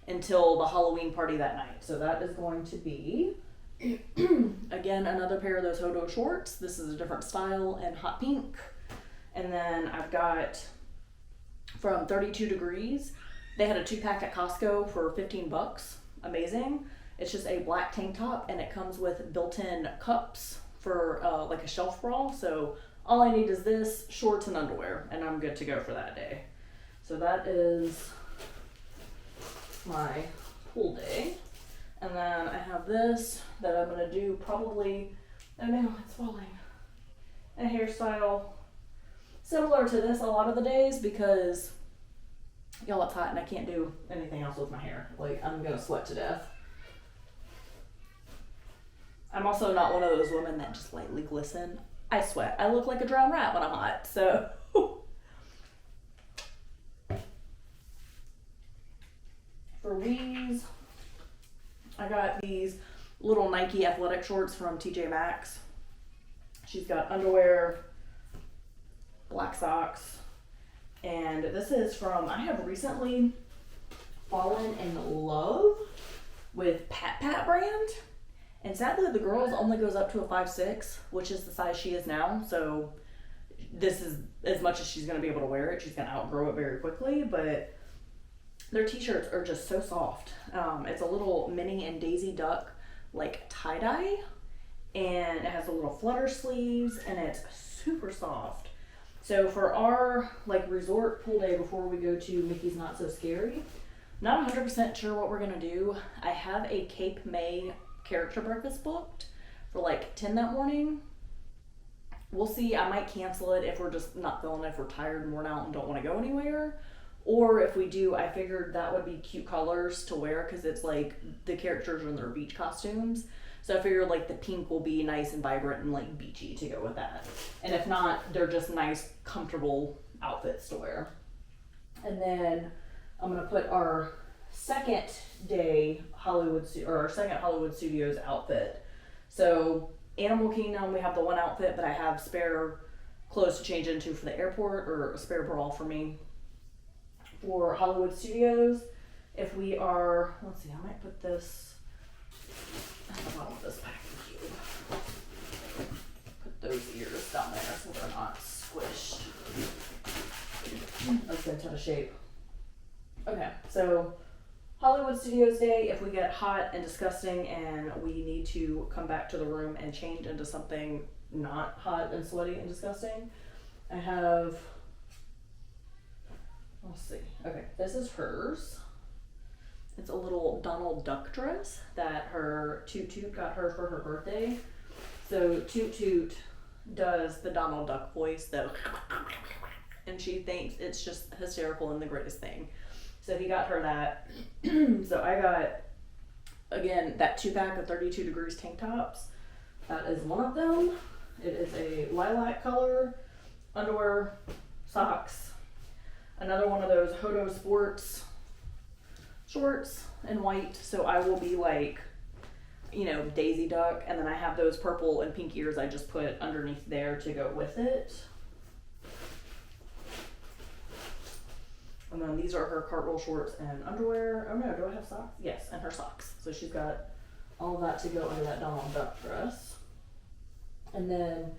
until the Halloween party that night. So that is going to be, again, another pair of those Hodo shorts. This is a different style in hot pink. And then I've got from 32 Degrees. They had a 2-pack at Costco for 15 bucks. Amazing. It's just a black tank top and it comes with built-in cups for like a shelf bra. So all I need is this, shorts and underwear, and I'm good to go for that day. So that is my pool day. And then I have this that I'm gonna do probably, oh no, it's falling, a hairstyle similar to this a lot of the days because y'all, it's hot and I can't do anything else with my hair. Like, I'm gonna sweat to death. I'm also not one of those women that just lightly glisten. I sweat. I look like a drowned rat when I'm hot, so. For Wee's, I got these little Nike athletic shorts from TJ Maxx. She's got underwear, black socks, and this is from, I have recently fallen in love with Pat Pat brand. And sadly, the girls only goes up to a 5'6", which is the size she is now. So this is as much as she's going to be able to wear it. She's going to outgrow it very quickly, but their t-shirts are just so soft. It's a little Minnie and Daisy Duck like tie-dye, and it has a little flutter sleeves, and it's super soft. So for our like resort pool day before we go to Mickey's Not So Scary, not 100% sure what we're going to do. I have a Cape May character breakfast booked for like 10 that morning. We'll see. I might cancel it if we're just not feeling it, if we're tired and worn out and don't want to go anywhere. Or if we do, I figured that would be cute colors to wear because it's like the characters are in their beach costumes. So I figured like the pink will be nice and vibrant and like beachy to go with that. And if not, they're just nice, comfortable outfits to wear. And then I'm going to put our second day our second Hollywood Studios outfit. So Animal Kingdom, we have the one outfit, but I have spare clothes to change into for the airport, or a spare bra for me. For Hollywood Studios, if we are, let's see, I might put this at the bottom of this packing cube. Put those ears down there so they're not squished. That's gonna out of shape. Okay, so Hollywood Studios Day, if we get hot and disgusting and we need to come back to the room and change into something not hot and sweaty and disgusting, I have Let's see. Okay, this is hers. It's a little Donald Duck dress that her Toot Toot got her for her birthday. So Toot Toot does the Donald Duck voice, though, and she thinks it's just hysterical and the greatest thing. So he got her that. So I got, again, that 2-pack of 32 degrees tank tops. That is one of them. It is a lilac color, underwear, socks. Another one of those Hodo Sports shorts in white, so I will be like, you know, Daisy Duck, and then I have those purple and pink ears I just put underneath there to go with it. And then these are her cartwheel shorts and underwear. Oh no, do I have socks? Yes, and her socks. So she's got all of that to go under that Donald Duck dress. And then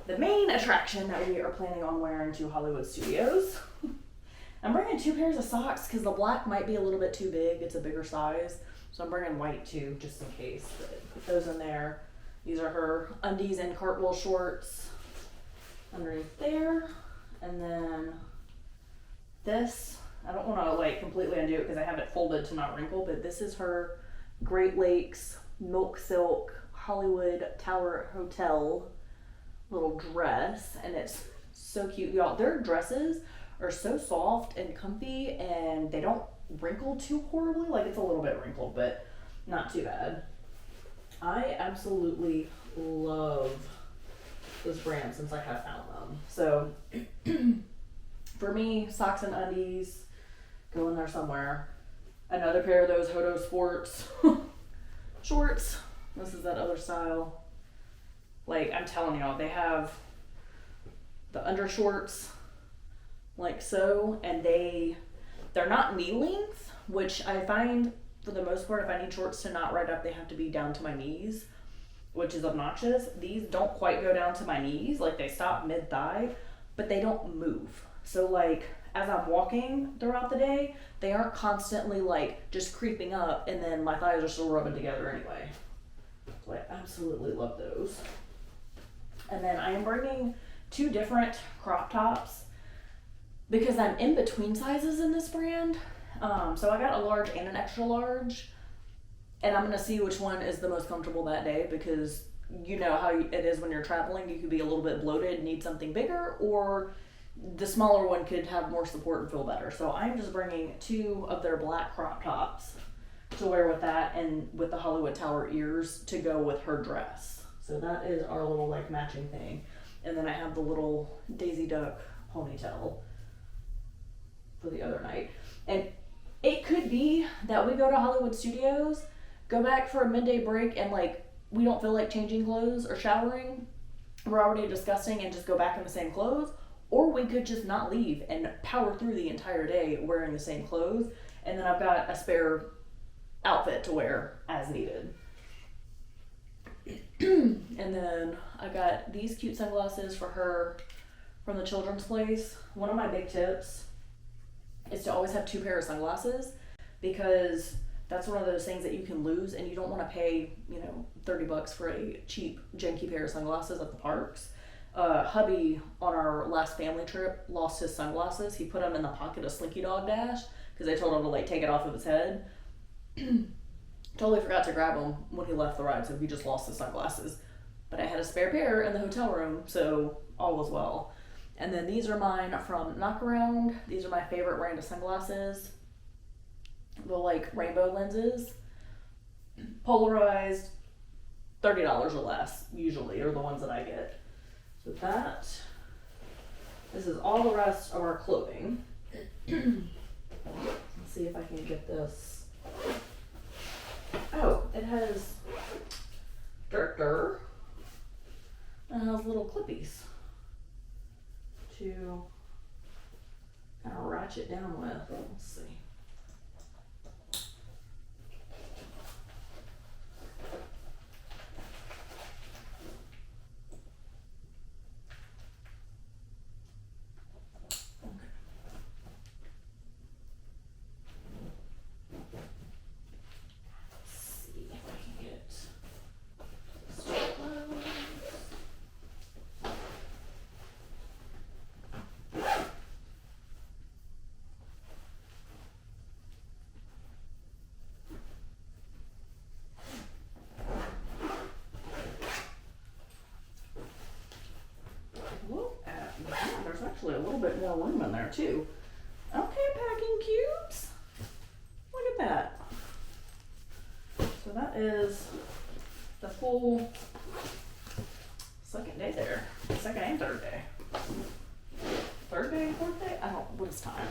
the main attraction that we are planning on wearing to Hollywood Studios. I'm bringing 2 pairs of socks because the black might be a little bit too big. It's a bigger size. So I'm bringing white too, just in case. But put those in there. These are her undies and cartwheel shorts underneath there. And then this, I don't want to like completely undo it because I have it folded to not wrinkle, but this is her Great Lakes Milk Silk Hollywood Tower Hotel little dress. And it's so cute, y'all. Their dresses are so soft and comfy, and they don't wrinkle too horribly. Like, it's a little bit wrinkled, but not too bad. I absolutely love this brand since I have found them. So for me, socks and undies go in there somewhere. Another pair of those Hodo Sports shorts. This is that other style. Like, I'm telling y'all, they have the undershorts like so, and they're not knee length, which I find for the most part, if I need shorts to not ride up, they have to be down to my knees, which is obnoxious. These don't quite go down to my knees, like they stop mid-thigh, but they don't move. So like, as I'm walking throughout the day, they aren't constantly like just creeping up and then my thighs are still rubbing together anyway. So I absolutely love those. And then I am bringing 2 different crop tops because I'm in between sizes in this brand. So I got a large and an extra large, and I'm gonna see which one is the most comfortable that day, because you know how it is when you're traveling. You could be a little bit bloated, need something bigger, or the smaller one could have more support and feel better. So I'm just bringing 2 of their black crop tops to wear with that, and with the Hollywood Tower ears to go with her dress. So that is our little like matching thing. And then I have the little Daisy Duck ponytail for the other night. And it could be that we go to Hollywood Studios, go back for a midday break, and like we don't feel like changing clothes or showering. We're already disgusting and just go back in the same clothes. Or we could just not leave and power through the entire day wearing the same clothes. And then I've got a spare outfit to wear as needed. And then I got these cute sunglasses for her from the children's place. One of my big tips is to always have 2 pairs of sunglasses, because that's one of those things that you can lose, and you don't want to pay, you know, $30 for a cheap, janky pair of sunglasses at the parks. Hubby, on our last family trip, lost his sunglasses. He put them in the pocket of Slinky Dog Dash because they told him to like take it off of his head. Totally forgot to grab them when he left the ride, so he just lost his sunglasses. But I had a spare pair in the hotel room, so all was well. And then these are mine from Knockaround. These are my favorite brand of sunglasses. The like rainbow lenses. Polarized, $30 or less, usually, are the ones that I get. So this is all the rest of our clothing. Let's see if I can get this. Oh, it has and it has little clippies to kind of ratchet down with. Let's see. got room in there too. Okay, packing cubes. Look at that. So that is the full second day there. Second and third day. Third day, fourth day? I don't, what is time?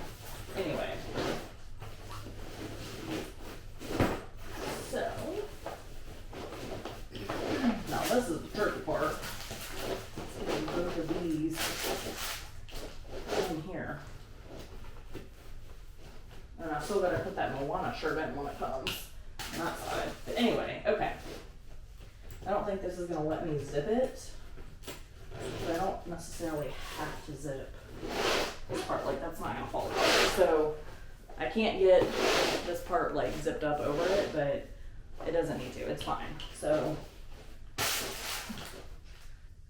Anyway. So, now this is the tricky part. Let's get both of these in here. And I still gotta put that Moana shirt in when it comes on that side. But anyway, okay. I don't think this is gonna let me zip it. But I don't necessarily have to zip this part, like that's not gonna fall apart. So I can't get this part like zipped up over it, but it doesn't need to, it's fine. So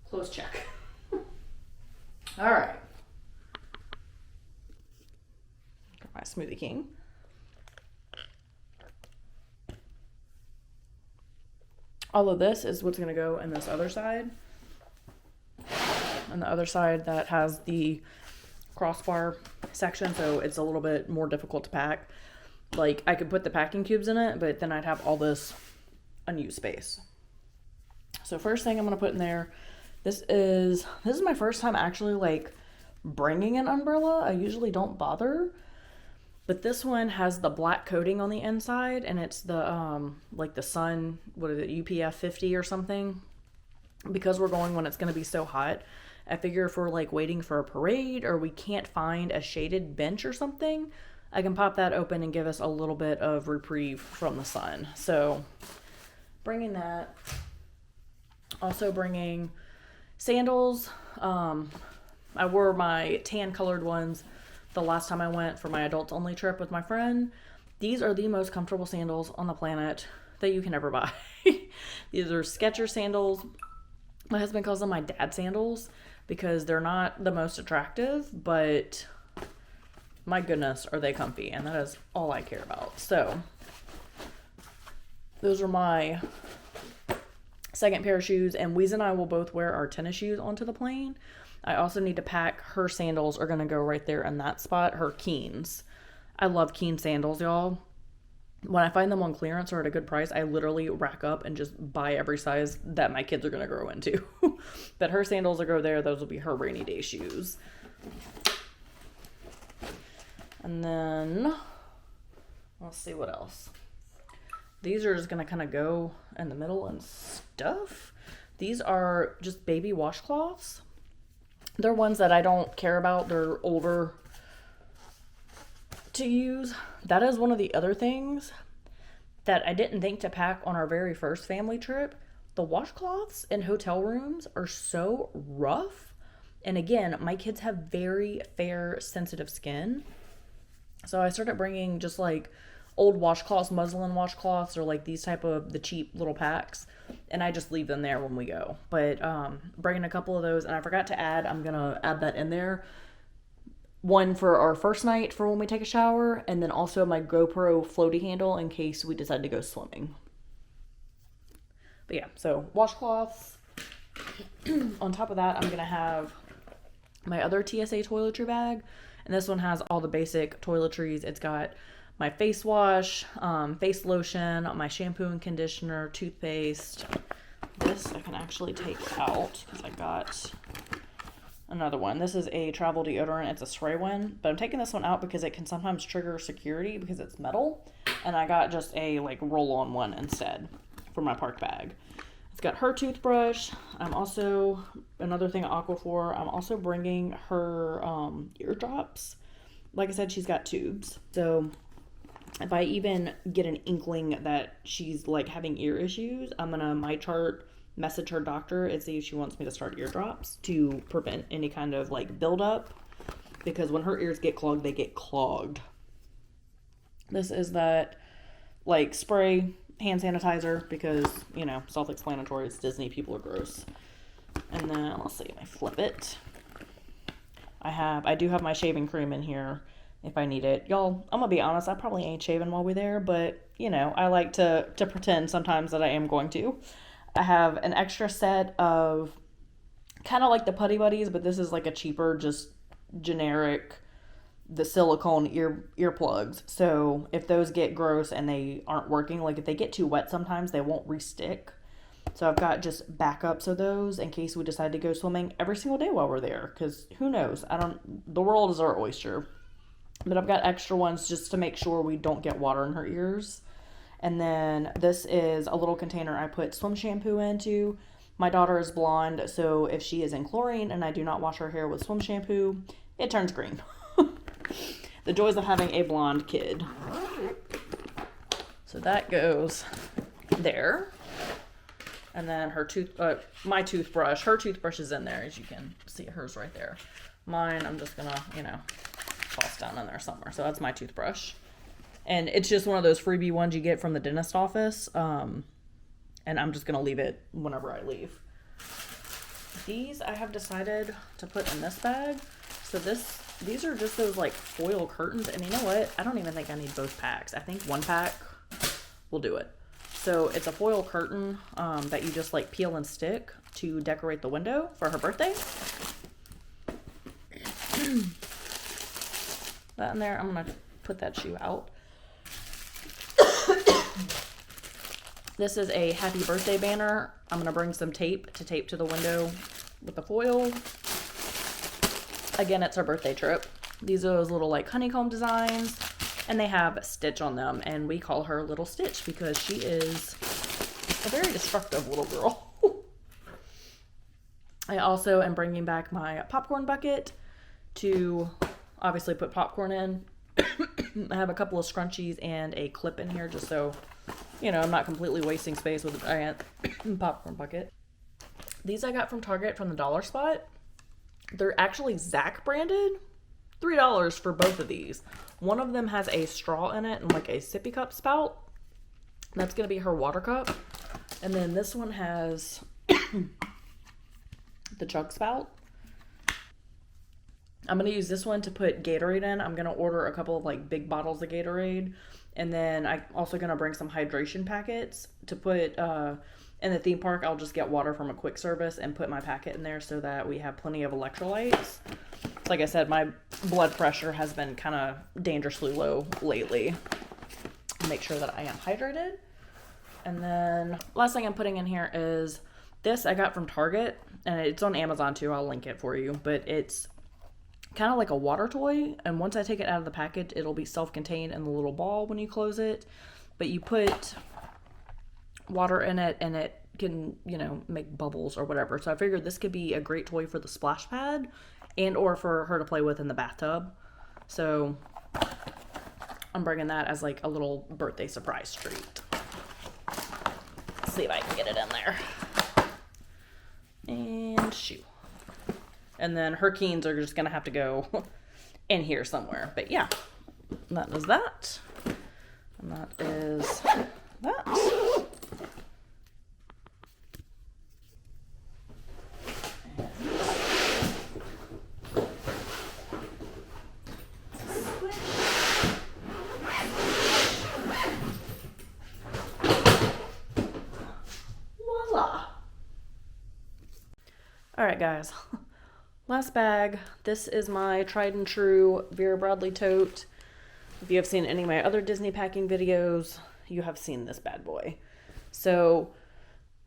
close check. All right. Got my Smoothie King. All of this is what's gonna go in this other side. And the other side that has the crossbar section, so it's a little bit more difficult to pack. Like, I could put the packing cubes in it, but then I'd have all this unused space. So first thing I'm gonna put in there, this is my first time actually like bringing an umbrella. I usually don't bother, but this one has the black coating on the inside, and it's the like the sun, what is it, UPF 50 or something, because we're going when it's gonna be so hot. I figure if we're like waiting for a parade or we can't find a shaded bench or something, I can pop that open and give us a little bit of reprieve from the sun. So bringing that, also bringing sandals. I wore my tan colored ones the last time I went for my adults only trip with my friend. These are the most comfortable sandals on the planet that you can ever buy. These are Skechers sandals. My husband calls them my dad sandals because they're not the most attractive, but my goodness, are they comfy, and that is all I care about. So those are my second pair of shoes, and Weez and I will both wear our tennis shoes onto the plane. I also need to pack her sandals are going to go right there in that spot, her Keens. I love Keen sandals, y'all. When I find them on clearance or at a good price, I literally rack up and just buy every size that my kids are going to grow into. But her sandals will go there. Those will be her rainy day shoes. And then, let's see what else. These are just going to kind of go in the middle and stuff. These are just baby washcloths. They're ones that I don't care about. They're older to use. That is one of the other things that I didn't think to pack on our very first family trip. The washcloths in hotel rooms are so rough. And again, my kids have very fair, sensitive skin. So I started bringing just like old washcloths, muslin washcloths, or like these type of the cheap little packs. And I just leave them there when we go. But bringing a couple of those, and I forgot to add, I'm going to add that in there. One for our first night for when we take a shower, and then also my GoPro floaty handle in case we decide to go swimming. But yeah, so washcloths. On top of that, I'm going to have my other TSA toiletry bag. And this one has all the basic toiletries. It's got my face wash, face lotion, my shampoo and conditioner, toothpaste. This I can actually take out because I got another one. This is a travel deodorant. It's a spray one, but I'm taking this one out because it can sometimes trigger security because it's metal. And I got just a like roll-on one instead for my park bag. It's got her toothbrush. I'm also, another thing at Aquaphor, I'm also bringing her eardrops. Like I said, she's got tubes. So if I even get an inkling that she's like having ear issues, I'm gonna message her doctor and see if she wants me to start eardrops to prevent any kind of like buildup, because when her ears get clogged, they get clogged. This is that like spray hand sanitizer because, you know, self-explanatory, it's Disney, people are gross. And then let's see if I flip it. I do have my shaving cream in here if I need it. Y'all, I'm gonna be honest, I probably ain't shaving while we're there, but you know, I like to pretend sometimes that I am going to. I have an extra set of kind of like the Putty Buddies, but this is like a cheaper, just generic, the silicone earplugs. So if those get gross and they aren't working, like if they get too wet sometimes, they won't re-stick. So I've got just backups of those in case we decide to go swimming every single day while we're there. Because who knows? The world is our oyster. But I've got extra ones just to make sure we don't get water in her ears. And then this is a little container I put swim shampoo into. My daughter is blonde, so if she is in chlorine and I do not wash her hair with swim shampoo, it turns green. The joys of having a blonde kid. So that goes there. And then my toothbrush. Her toothbrush is in there, as you can see. Hers right there. Mine, I'm just gonna, toss down in there somewhere. So that's my toothbrush. And it's just one of those freebie ones you get from the dentist office. And I'm just gonna leave it whenever I leave. These I have decided to put in this bag. So these are just those like foil curtains. And you know what? I don't even think I need both packs. I think one pack will do it. So it's a foil curtain that you just like peel and stick to decorate the window for her birthday. That in there. I'm going to put that shoe out. This is a happy birthday banner. I'm going to bring some tape to tape to the window with the foil. Again, it's our birthday trip. These are those little like honeycomb designs. And they have Stitch on them, and we call her Little Stitch because she is a very destructive little girl. I also am bringing back my popcorn bucket to obviously put popcorn in. I have a couple of scrunchies and a clip in here just so, I'm not completely wasting space with a giant popcorn bucket. These I got from Target from the Dollar Spot. They're actually Zach branded. $3 for both of these. One of them has a straw in it and like a sippy cup spout. That's going to be her water cup. And then this one has the chug spout. I'm going to use this one to put Gatorade in. I'm going to order a couple of like big bottles of Gatorade. And then I'm also going to bring some hydration packets to put in the theme park. I'll just get water from a quick service and put my packet in there so that we have plenty of electrolytes. Like I said, my blood pressure has been kind of dangerously low lately. Make sure that I am hydrated. And then last thing I'm putting in here is this I got from Target. And it's on Amazon too. I'll link it for you. But it's kind of like a water toy. And once I take it out of the package, it'll be self-contained in the little ball when you close it. But you put water in it and it can, make bubbles or whatever. So I figured this could be a great toy for the splash pad. And or for her to play with in the bathtub. So I'm bringing that as like a little birthday surprise treat. Let's see if I can get it in there. And shoe. And then her keens are just going to have to go in here somewhere. But yeah, that is that. And that is that. All right, guys, last bag. This is my tried and true Vera Bradley tote. If you have seen any of my other Disney packing videos, you have seen this bad boy. So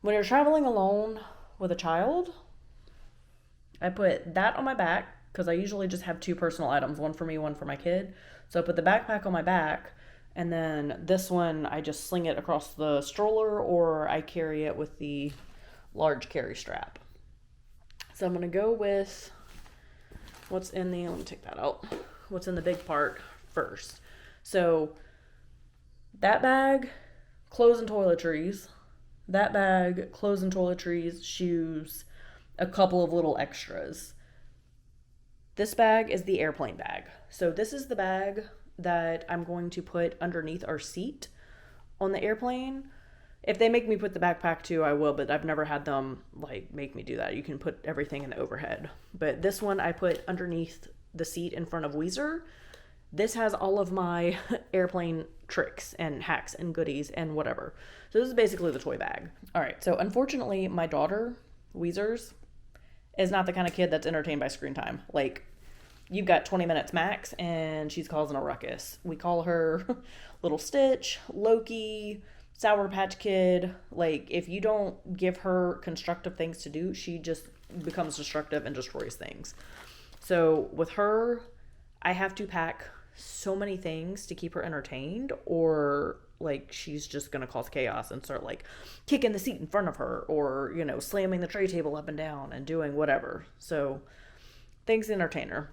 when you're traveling alone with a child, I put that on my back because I usually just have two personal items, one for me, one for my kid. So I put the backpack on my back, and then this one, I just sling it across the stroller or I carry it with the large carry strap. So I'm going to go with what's in let me take that out. What's in the big part first. So that bag, clothes and toiletries. That bag, clothes and toiletries, shoes, a couple of little extras. This bag is the airplane bag. So this is the bag that I'm going to put underneath our seat on the airplane. If they make me put the backpack too, I will, but I've never had them make me do that. You can put everything in the overhead. But this one I put underneath the seat in front of Weezer. This has all of my airplane tricks and hacks and goodies and whatever. So this is basically the toy bag. All right, so unfortunately, my daughter, Weezer's, is not the kind of kid that's entertained by screen time. you've got 20 minutes max and she's causing a ruckus. We call her Little Stitch, Loki, Sour Patch Kid. Like, if you don't give her constructive things to do, she just becomes destructive and destroys things. So with her, I have to pack so many things to keep her entertained, or like she's just gonna cause chaos and start like kicking the seat in front of her, or, you know, slamming the tray table up and down and doing whatever. So things to entertain her.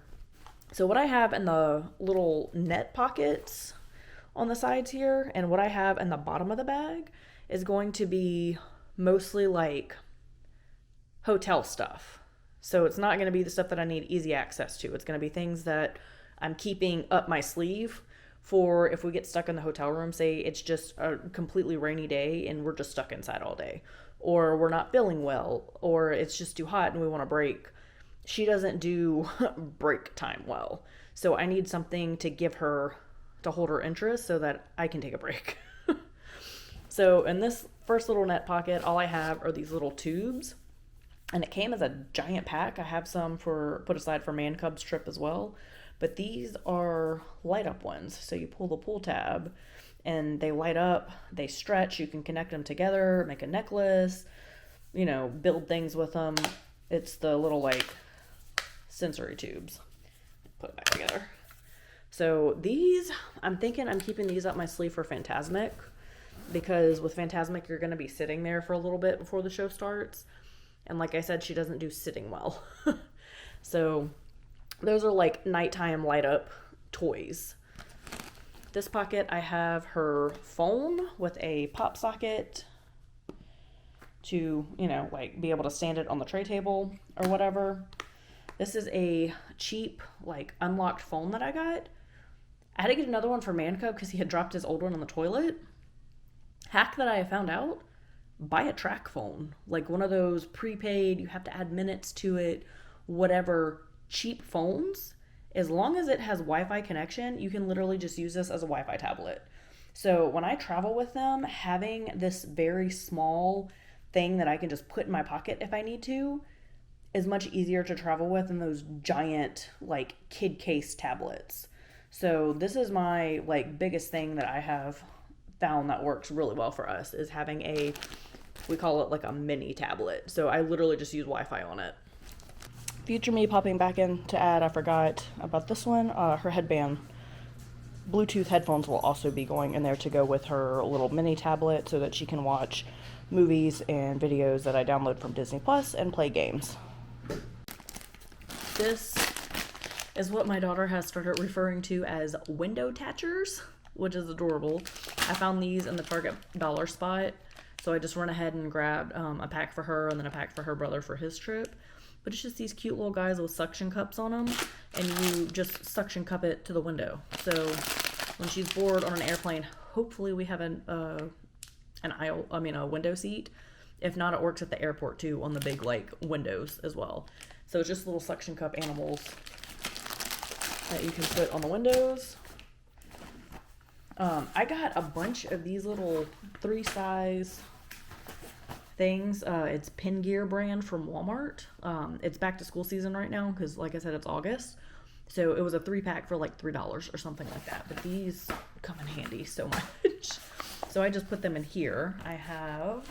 So what I have in the little net pockets on the sides here, and what I have in the bottom of the bag, is going to be mostly like hotel stuff. So it's not going to be the stuff that I need easy access to. It's going to be things that I'm keeping up my sleeve for if we get stuck in the hotel room. Say it's just a completely rainy day and we're just stuck inside all day, or we're not feeling well, or it's just too hot and we want to break. She doesn't do break time well. So I need something to give her, to hold her interest so that I can take a break. So in this first little net pocket, all I have are these little tubes, and it came as a giant pack. I have some for put aside for Man Cub's trip as well, but these are light up ones. So you pull the pull tab and they light up, they stretch, you can connect them together, make a necklace, you know, build things with them. It's the little like sensory tubes. Put it back together. So these, I'm thinking I'm keeping these up my sleeve for Fantasmic, because with Fantasmic, you're going to be sitting there for a little bit before the show starts. And like I said, she doesn't do sitting well. So those are like nighttime light up toys. This pocket, I have her phone with a pop socket to, you know, like be able to stand it on the tray table or whatever. This is a cheap, like unlocked phone that I got. I had to get another one for Man Cub because he had dropped his old one in the toilet. Hack that I have found out: buy a track phone, like one of those prepaid, you have to add minutes to it, whatever, cheap phones. As long as it has Wi-Fi connection, you can literally just use this as a Wi-Fi tablet. So when I travel with them, having this very small thing that I can just put in my pocket if I need to is much easier to travel with than those giant like kid case tablets. So this is my like biggest thing that I have found that works really well for us, is having a, we call it like a mini tablet. So I literally just use Wi-Fi on it. Future me popping back in to add, I forgot about this one, her headband. Bluetooth headphones will also be going in there to go with her little mini tablet so that she can watch movies and videos that I download from Disney Plus and play games. This is what my daughter has started referring to as window attachers, which is adorable. I found these in the Target dollar spot, so I just went ahead and grabbed a pack for her and then a pack for her brother for his trip. But it's just these cute little guys with suction cups on them, and you just suction cup it to the window. So when she's bored on an airplane, hopefully we have a window seat. If not, it works at the airport too on the big like windows as well. So it's just little suction cup animals that you can put on the windows. I got a bunch of these little 3-size things. It's Pin Gear brand from Walmart. It's back to school season right now because, like I said, it's August. So it was a 3-pack for like $3 or something like that. But these come in handy so much. So I just put them in here. I have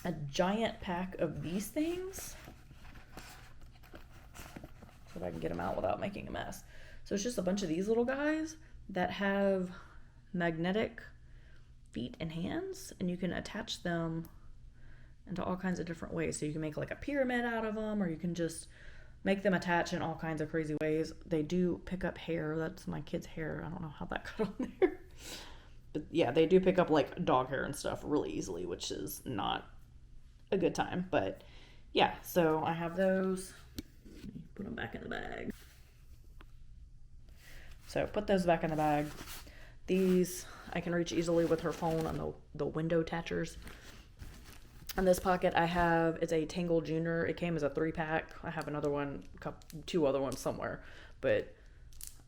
a giant pack of these things. So if I can get them out without making a mess. So it's just a bunch of these little guys that have magnetic feet and hands, and you can attach them into all kinds of different ways. So you can make like a pyramid out of them, or you can just make them attach in all kinds of crazy ways. They do pick up hair. That's my kid's hair. I don't know how that got on there. But yeah, they do pick up like dog hair and stuff really easily, which is not a good time. But yeah, so I have those. Put them back in the bag. So put those back in the bag. These I can reach easily with her phone on the window attachers. In this pocket I have, it's a Tangle Junior. It came as a 3-pack. I have another one, 2 other ones somewhere. But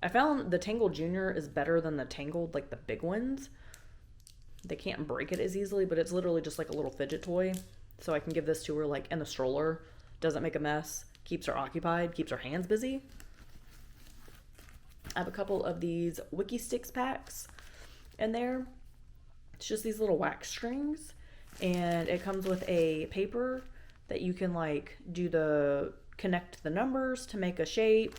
I found the Tangle Junior is better than the Tangled, like the big ones. They can't break it as easily, but it's literally just like a little fidget toy. So I can give this to her like in the stroller. Doesn't make a mess. keeps her occupied, keeps her hands busy. I have a couple of these Wiki Sticks packs in there. It's just these little wax strings, and it comes with a paper that you can like connect the numbers to make a shape.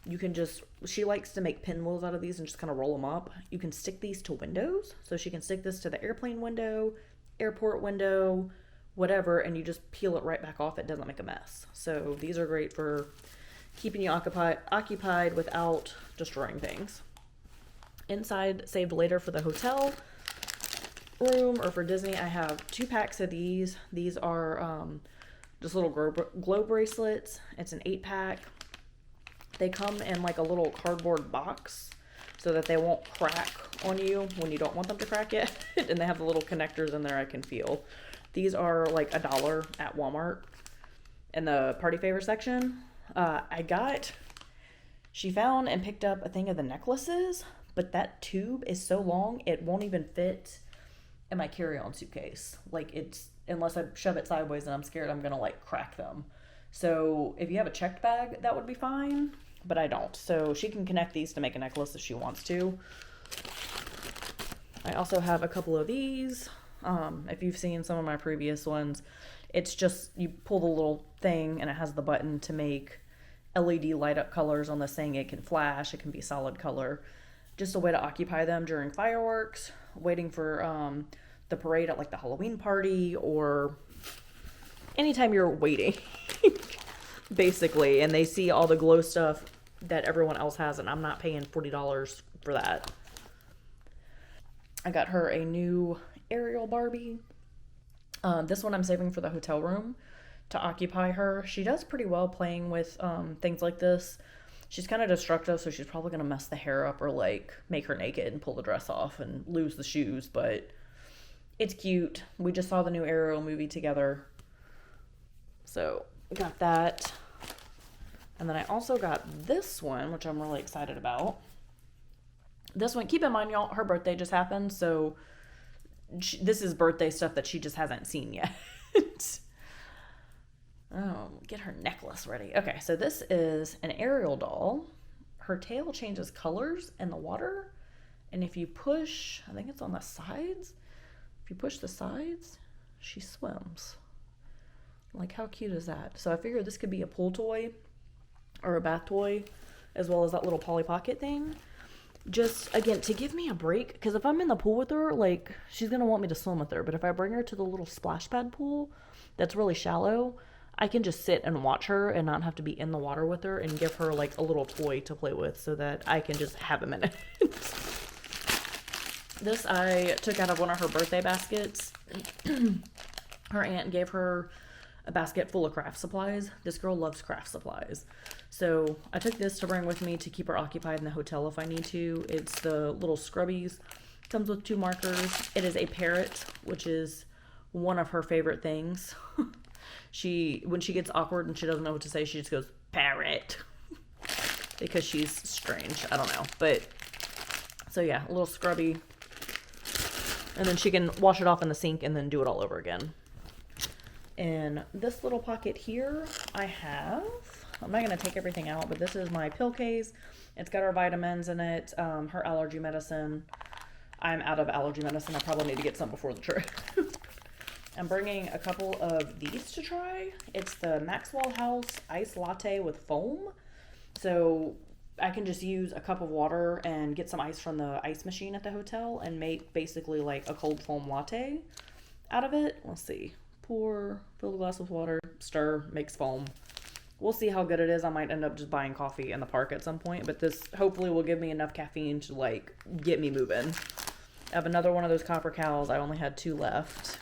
You can just, she likes to make pinwheels out of these and just kind of roll them up. You can stick these to windows. So she can stick this to the airplane window, airport window, whatever, and you just peel it right back off. It doesn't make a mess. So these are great for keeping you occupied without destroying things. Inside, saved later for the hotel room or for Disney, I have 2 packs of these. These are just little glow bracelets. It's an 8-pack. They come in like a little cardboard box so that they won't crack on you when you don't want them to crack yet. And they have the little connectors in there I can feel. These are like $1 at Walmart in the party favor section. She found and picked up a thing of the necklaces, but that tube is so long it won't even fit in my carry-on suitcase. Like, it's, unless I shove it sideways, and I'm scared I'm gonna like crack them. So if you have a checked bag, that would be fine, but I don't. So she can connect these to make a necklace if she wants to. I also have a couple of these. If you've seen some of my previous ones, it's just, you pull the little thing and it has the button to make LED light up colors on this thing. It can flash, it can be solid color. Just a way to occupy them during fireworks, waiting for the parade at like the Halloween party, or anytime you're waiting, basically, and they see all the glow stuff that everyone else has, and I'm not paying $40 for that. I got her a new Ariel Barbie. This one I'm saving for the hotel room to occupy her. She does pretty well playing with things like this. She's kind of destructive, so she's probably going to mess the hair up or like make her naked and pull the dress off and lose the shoes, but it's cute. We just saw the new Ariel movie together, so got that. And then I also got this one, which I'm really excited about. This one, keep in mind, y'all, her birthday just happened, so this is birthday stuff that she just hasn't seen yet. Oh, get her necklace ready. Okay, so this is an Ariel doll. Her tail changes colors in the water, and if you push, I think it's on the sides. If you push the sides, she swims. Like, how cute is that? So I figured this could be a pool toy or a bath toy, as well as that little Polly Pocket thing. Just, again, to give me a break, because if I'm in the pool with her, like, she's going to want me to swim with her. But if I bring her to the little splash pad pool that's really shallow, I can just sit and watch her and not have to be in the water with her, and give her, like, a little toy to play with so that I can just have a minute. This I took out of one of her birthday baskets. Her aunt gave her a basket full of craft supplies. This girl loves craft supplies. So I took this to bring with me to keep her occupied in the hotel if I need to. It's the little scrubbies. Comes with 2 markers. It is a parrot, which is one of her favorite things. When she gets awkward and she doesn't know what to say, she just goes, parrot. Because she's strange. I don't know. But, so yeah, a little scrubby. And then she can wash it off in the sink and then do it all over again. In this little pocket here, I have, I'm not going to take everything out, but this is my pill case. It's got her vitamins in it, her allergy medicine. I'm out of allergy medicine. I probably need to get some before the trip. I'm bringing a couple of these to try. It's the Maxwell House Ice Latte with foam. So I can just use a cup of water and get some ice from the ice machine at the hotel and make basically like a cold foam latte out of it. Let's see. Pour, fill the glass with water, stir, makes foam. We'll see how good it is. I might end up just buying coffee in the park at some point, but this hopefully will give me enough caffeine to like get me moving. I have another one of those copper cows. I only had 2 left.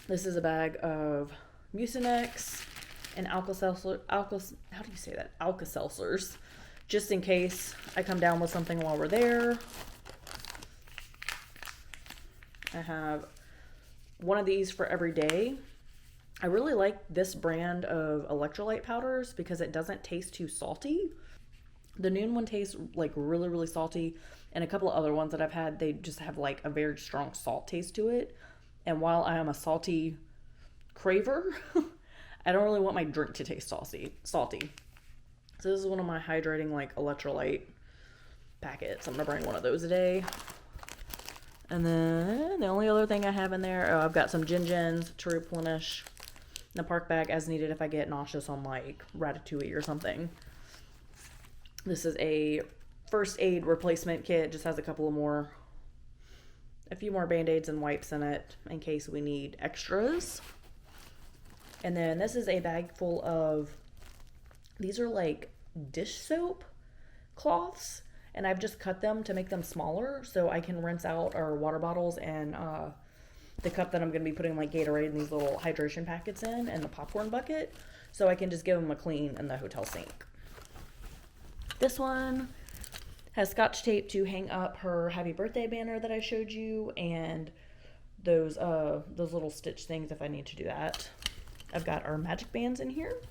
This is a bag of Mucinex and Alka-Seltzer, how do you say that? Alka-Seltzers, just in case I come down with something while we're there. I have one of these for every day. I really like this brand of electrolyte powders because it doesn't taste too salty. The Noon one tastes like really, really salty, and a couple of other ones that I've had, they just have like a very strong salt taste to it. And while I am a salty craver, I don't really want my drink to taste salty. So this is one of my hydrating like electrolyte packets. I'm gonna bring one of those a day. And then the only other thing I have in there, I've got some Gin to replenish the park bag as needed if I get nauseous on like Ratatouille or something. This is a first aid replacement kit. Just has a few more band-aids and wipes in it in case we need extras. And then this is a bag full of, these are like dish soap cloths, and I've just cut them to make them smaller so I can rinse out our water bottles and the cup that I'm going to be putting like Gatorade and these little hydration packets in, and the popcorn bucket, so I can just give them a clean in the hotel sink. This one has Scotch tape to hang up her happy birthday banner that I showed you, and those little stitch things if I need to do that. I've got our magic bands in here.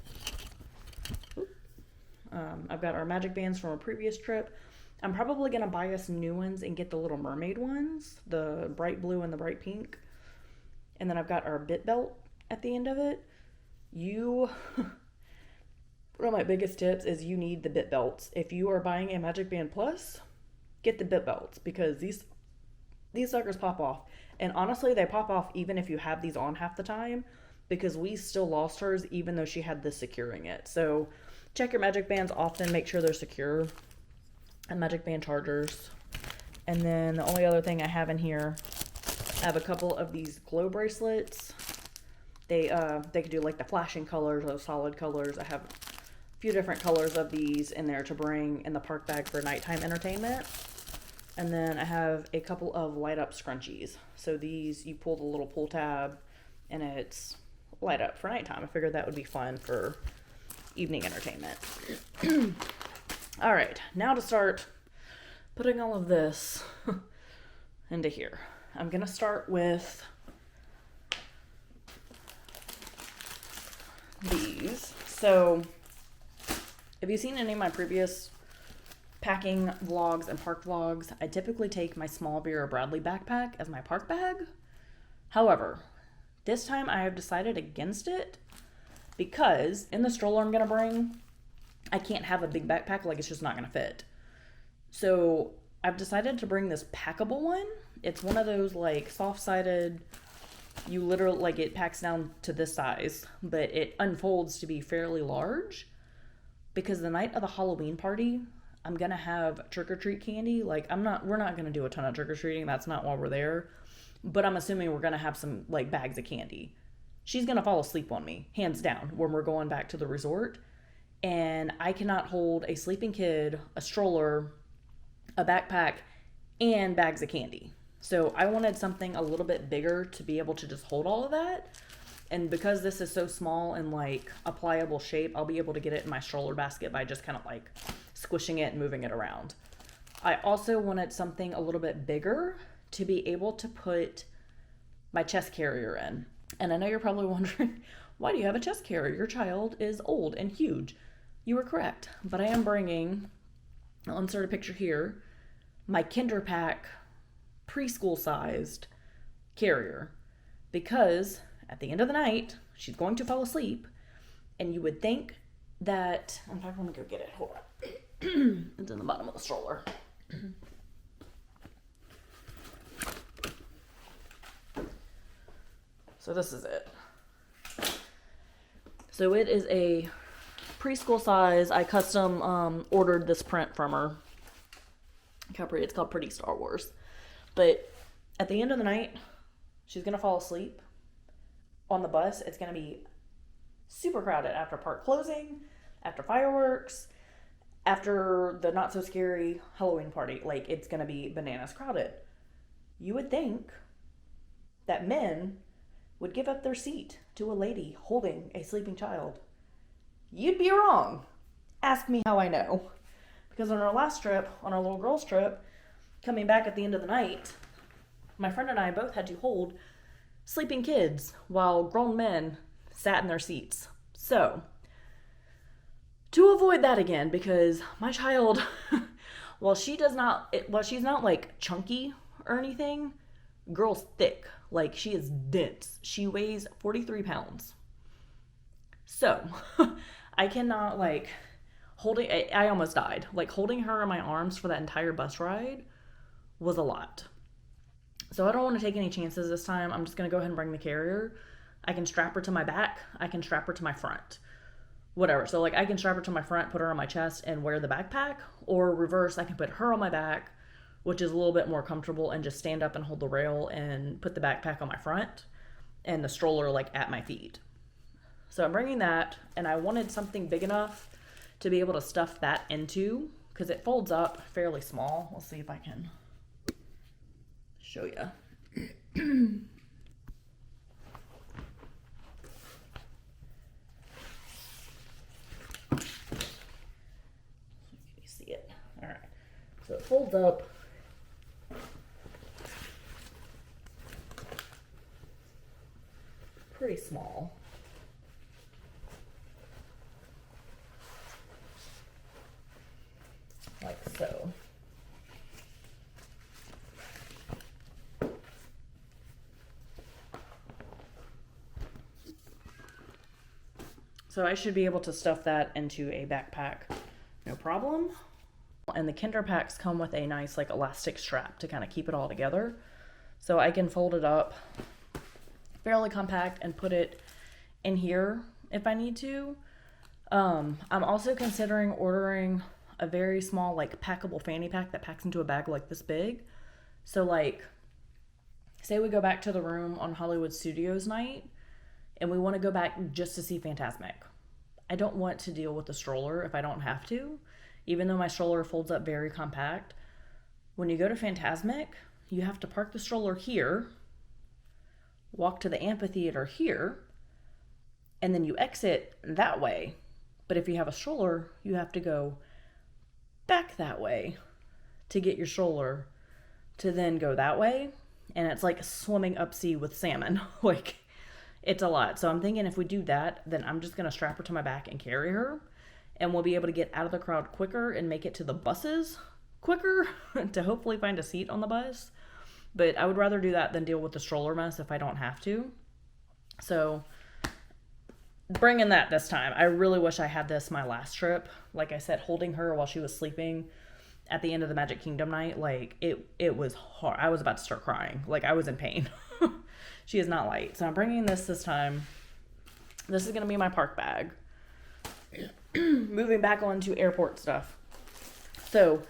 I've got our magic bands from a previous trip. I'm probably going to buy us new ones and get the Little Mermaid ones, the bright blue and the bright pink. And then I've got our bit belt at the end of it. One of my biggest tips is you need the bit belts. If you are buying a Magic Band Plus, get the bit belts, because these suckers pop off. And honestly, they pop off even if you have these on half the time, because we still lost hers even though she had this securing it. So check your Magic Bands often, make sure they're secure, and Magic Band chargers. And then the only other thing I have in here, I have a couple of these glow bracelets. They could do like the flashing colors or solid colors. I have a few different colors of these in there to bring in the park bag for nighttime entertainment. And then I have a couple of light up scrunchies. So these, you pull the little pull tab and it's light up for nighttime. I figured that would be fun for evening entertainment. All right, now to start putting all of this into here. I'm gonna start with these. So if you've seen any of my previous packing vlogs and park vlogs, I typically take my small Vera Bradley backpack as my park bag. However, this time I have decided against it because in the stroller I'm gonna bring, I can't have a big backpack, like it's just not gonna fit. So I've decided to bring this packable one. It's one of those like soft-sided, you literally, like it packs down to this size, but it unfolds to be fairly large, because the night of the Halloween party, I'm gonna have trick-or-treat candy. Like we're not gonna do a ton of trick-or-treating, that's not why we're there, but I'm assuming we're gonna have some like bags of candy. She's gonna fall asleep on me, hands down, when we're going back to the resort. And I cannot hold a sleeping kid, a stroller, a backpack, and bags of candy. So I wanted something a little bit bigger to be able to just hold all of that. And because this is so small and like a pliable shape, I'll be able to get it in my stroller basket by just kind of like squishing it and moving it around. I also wanted something a little bit bigger to be able to put my chest carrier in. And I know you're probably wondering, why do you have a chest carrier? Your child is old and huge. You were correct, but I am bringing, I'll insert a picture here, my Kinder Pack preschool sized carrier, because at the end of the night, she's going to fall asleep, and you would think that, in fact, I'm gonna go get it, hold on. It's in the bottom of the stroller. So this is it. So it is a preschool size. I custom ordered this print from her. Look how pretty. It's called Pretty Star Wars. But at the end of the night, she's gonna fall asleep on the bus. It's gonna be super crowded after park closing, after fireworks, after the not so scary Halloween party. Like, it's gonna be bananas crowded. You would think that men would give up their seat to a lady holding a sleeping child. You'd be wrong. Ask me how I know. Because on our last trip, on our little girls trip, coming back at the end of the night, my friend and I both had to hold sleeping kids while grown men sat in their seats. So, to avoid that again, because my child, while she's not like chunky or anything, girl's thick. Like, she is dense. She weighs 43 pounds. So I cannot like I almost died. Like holding her in my arms for that entire bus ride was a lot. So I don't want to take any chances this time. I'm just going to go ahead and bring the carrier. I can strap her to my back. I can strap her to my front. Whatever. So like I can strap her to my front, put her on my chest and wear the backpack, or reverse, I can put her on my back, which is a little bit more comfortable, and just stand up and hold the rail and put the backpack on my front and the stroller like at my feet. So I'm bringing that, and I wanted something big enough to be able to stuff that into, because it folds up fairly small. We'll see if I can show you. See it. All right. So it folds up. Pretty small. Like so. So I should be able to stuff that into a backpack, no problem. And the Kinder packs come with a nice like elastic strap to kind of keep it all together. So I can fold it up fairly compact and put it in here if I need to. I'm also considering ordering a very small like packable fanny pack that packs into a bag like this big. So like, say we go back to the room on Hollywood Studios night and we want to go back just to see Fantasmic. I don't want to deal with the stroller if I don't have to, even though my stroller folds up very compact. When you go to Fantasmic, you have to park the stroller here, walk to the amphitheater here, and then you exit that way. But if you have a stroller, you have to go back that way to get your stroller to then go that way. And it's like swimming up sea with salmon. Like, it's a lot. So I'm thinking if we do that, then I'm just going to strap her to my back and carry her. And we'll be able to get out of the crowd quicker and make it to the buses quicker to hopefully find a seat on the bus. But I would rather do that than deal with the stroller mess if I don't have to. So bringing that this time. I really wish I had this my last trip. Like I said, holding her while she was sleeping at the end of the Magic Kingdom night, like it was hard. I was about to start crying. Like I was in pain. She is not light. So I'm bringing this time. This is going to be my park bag. Moving back on to airport stuff. So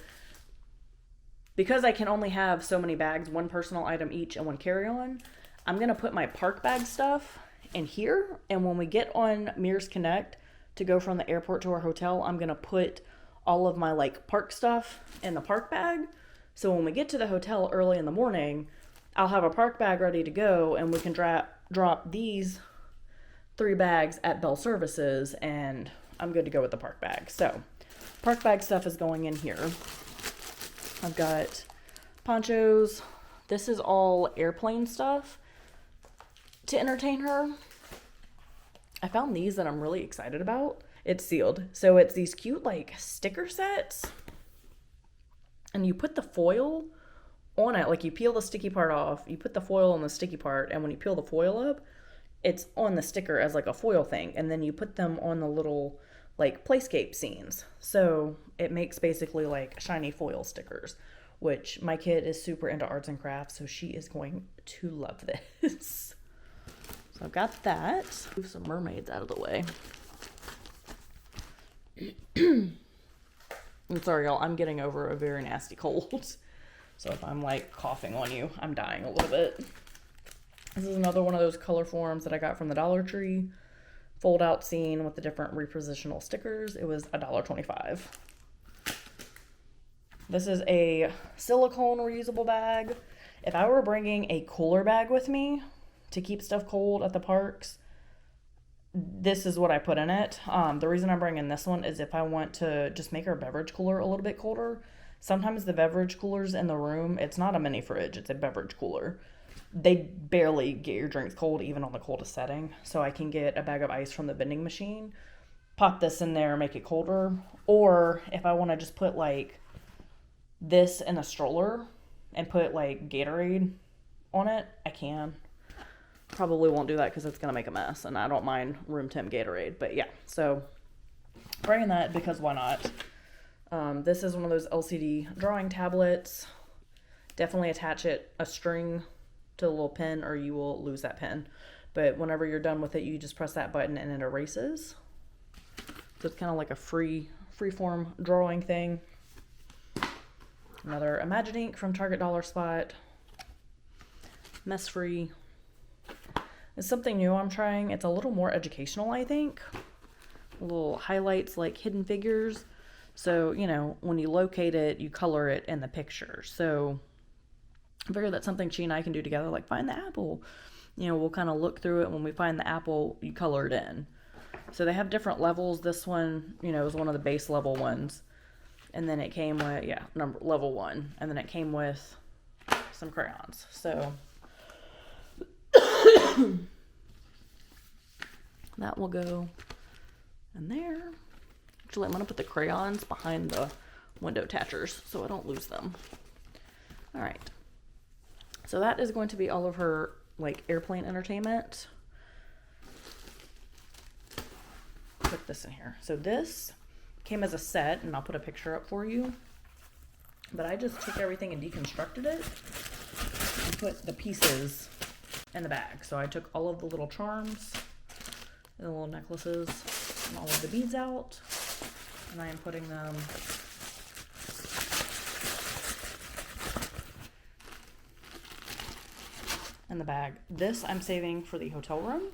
because I can only have so many bags, one personal item each and one carry-on, I'm going to put my park bag stuff in here. And when we get on Mears Connect to go from the airport to our hotel, I'm going to put all of my like park stuff in the park bag. So when we get to the hotel early in the morning, I'll have a park bag ready to go and we can drop these 3 bags at Bell Services and I'm good to go with the park bag. So park bag stuff is going in here. I've got ponchos. This is all airplane stuff to entertain her. I found these that I'm really excited about. It's sealed. So it's these cute like sticker sets. And you put the foil on it. Like you peel the sticky part off. You put the foil on the sticky part. And when you peel the foil up, it's on the sticker as like a foil thing. And then you put them on the little like playscape scenes. So it makes basically like shiny foil stickers, which my kid is super into arts and crafts. So she is going to love this. So I've got that. Move some mermaids out of the way. I'm sorry, y'all. I'm getting over a very nasty cold. So if I'm like coughing on you, I'm dying a little bit. This is another one of those color forms that I got from the Dollar Tree. Fold out scene with the different repositional stickers. It was $1.25. This is a silicone reusable bag. If I were bringing a cooler bag with me to keep stuff cold at the parks, this is what I put in it. The reason I'm bringing this one is if I want to just make our beverage cooler a little bit colder. Sometimes the beverage coolers in the room, it's not a mini fridge, it's a beverage cooler. They barely get your drinks cold even on the coldest setting. So I can get a bag of ice from the vending machine, pop this in there, make it colder. Or if I want to just put like this in a stroller and put like Gatorade on it, I can. Probably won't do that because it's going to make a mess, and I don't mind room temp Gatorade. But yeah, so bringing that because why not? This is one of those LCD drawing tablets. Definitely attach a string to the little pen or you will lose that pen. But whenever you're done with it, you just press that button and it erases. So it's kind of like a free-form drawing thing. Another Imagine Ink from Target Dollar Spot. Mess-free. It's something new I'm trying. It's a little more educational, I think. Little highlights like hidden figures. So, you know, when you locate it, you color it in the picture. So I figured that's something she and I can do together, like find the apple. You know, we'll kind of look through it. When we find the apple, you color it in. So they have different levels. This one, you know, is one of the base level ones. And then it came with, level 1. And then it came with some crayons. So that will go in there. Actually, I'm going to put the crayons behind the window attachers so I don't lose them. All right. So that is going to be all of her, like, airplane entertainment. Put this in here. So this came as a set, and I'll put a picture up for you. But I just took everything and deconstructed it and put the pieces in the bag. So I took all of the little charms and the little necklaces and all of the beads out, and I am putting them in the bag. This I'm saving for the hotel room.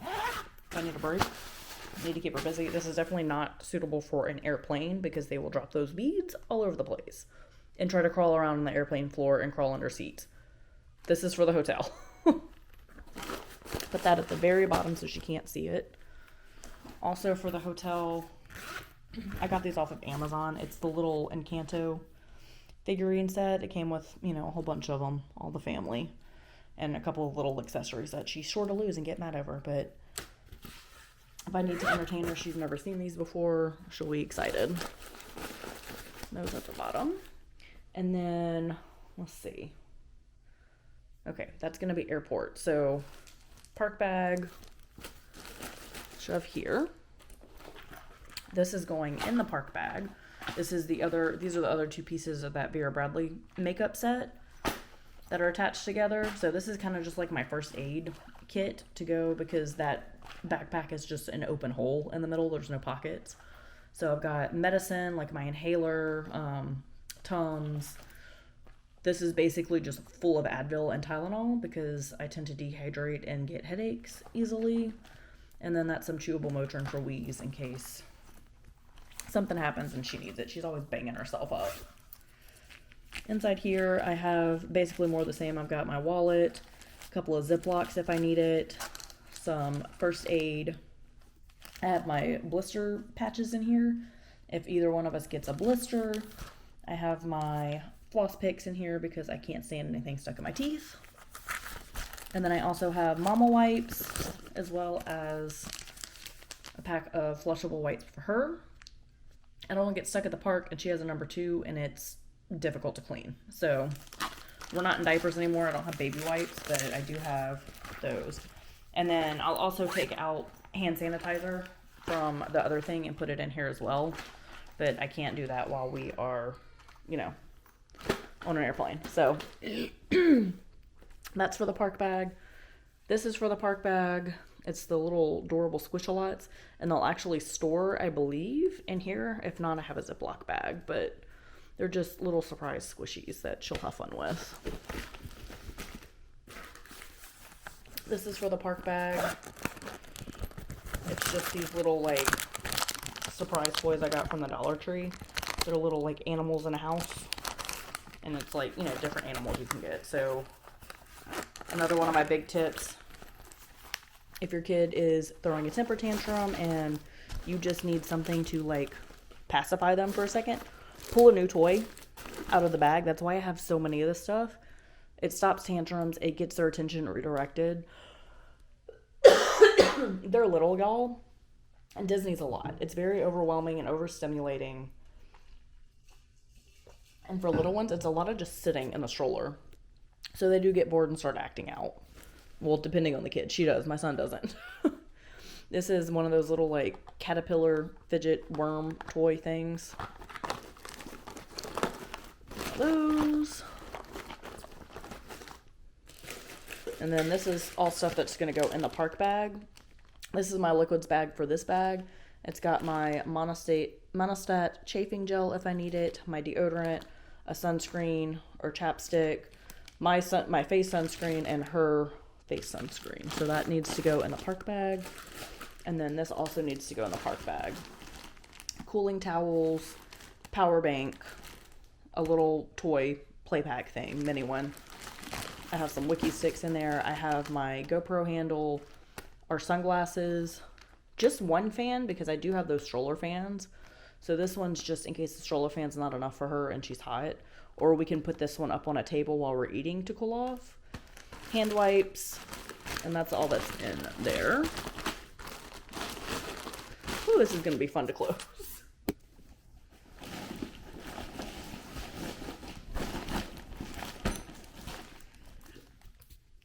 If I need a break, I need to keep her busy. This is definitely not suitable for an airplane because they will drop those beads all over the place and try to crawl around on the airplane floor and crawl under seats. This is for the hotel. Put that at the very bottom so she can't see it. Also for the hotel, I got these off of Amazon. It's the little Encanto figurine set. It came with, you know, a whole bunch of them, all the family, and a couple of little accessories that she's sure to lose and get mad over. But if I need to entertain her, she's never seen these before, she'll be excited. Those at the bottom. And then, let's see. Okay, that's going to be airport. So, park bag, shove here. This is going in the park bag. These are the other two pieces of that Vera Bradley makeup set that are attached together. So this is kind of just like my first aid kit to go because that backpack is just an open hole in the middle. There's no pockets. So I've got medicine, like my inhaler, Tums. This is basically just full of Advil and Tylenol because I tend to dehydrate and get headaches easily. And then that's some chewable Motrin for wheeze in case something happens and she needs it. She's always banging herself up. Inside here, I have basically more of the same. I've got my wallet, a couple of Ziplocs if I need it, some first aid. I have my blister patches in here if either one of us gets a blister. I have my floss picks in here because I can't stand anything stuck in my teeth. And then I also have mama wipes as well as a pack of flushable wipes for her. I don't want to get stuck at the park and she has a number 2 and it's difficult to clean. So we're not in diapers anymore. I don't have baby wipes, but I do have those. And then I'll also take out hand sanitizer from the other thing and put it in here as well. But I can't do that while we are, you know, on an airplane. So that's for the park bag. This is for the park bag. It's the little adorable Squish-A-Lots, and they'll actually store, I believe, in here. If not, I have a Ziploc bag, but they're just little surprise squishies that she'll have fun with. This is for the park bag. It's just these little, like, surprise toys I got from the Dollar Tree. They're little, like, animals in a house. And it's, like, you know, different animals you can get. So, another one of my big tips. If your kid is throwing a temper tantrum and you just need something to, like, pacify them for a second, pull a new toy out of the bag. That's why I have so many of this stuff. It stops tantrums. It gets their attention redirected. They're little, y'all. And Disney's a lot. It's very overwhelming and overstimulating. And for little ones, it's a lot of just sitting in the stroller. So they do get bored and start acting out. Well, depending on the kid. She does. My son doesn't. This is one of those little, like, caterpillar fidget worm toy things. Those. And then this is all stuff that's going to go in the park bag. This is my liquids bag for this bag. It's got my Monostat chafing gel if I need it, my deodorant, a sunscreen or chapstick, my face sunscreen, and her face sunscreen. So that needs to go in the park bag. And then this also needs to go in the park bag. Cooling towels, power bank, a little toy play pack thing, mini one. I have some Wiki sticks in there. I have my GoPro handle, our sunglasses, just one fan because I do have those stroller fans. So this one's just in case the stroller fan's not enough for her and she's hot. Or we can put this one up on a table while we're eating to cool off. Hand wipes, and that's all that's in there. Ooh, this is going to be fun to close.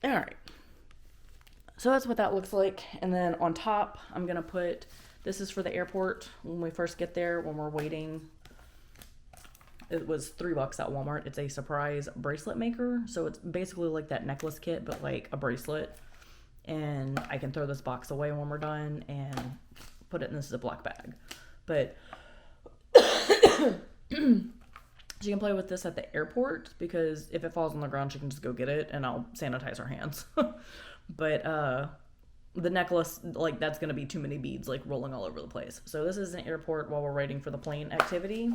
All right. So that's what that looks like. And then on top, I'm going to put, this is for the airport when we first get there, when we're waiting. It was $3 at Walmart. It's a surprise bracelet maker. So it's basically like that necklace kit, but like a bracelet. And I can throw this box away when we're done and put it in this Ziploc bag. But she can play with this at the airport because if it falls on the ground, she can just go get it and I'll sanitize her hands. But the necklace, like, that's going to be too many beads, like, rolling all over the place. So this is an airport while we're waiting for the plane activity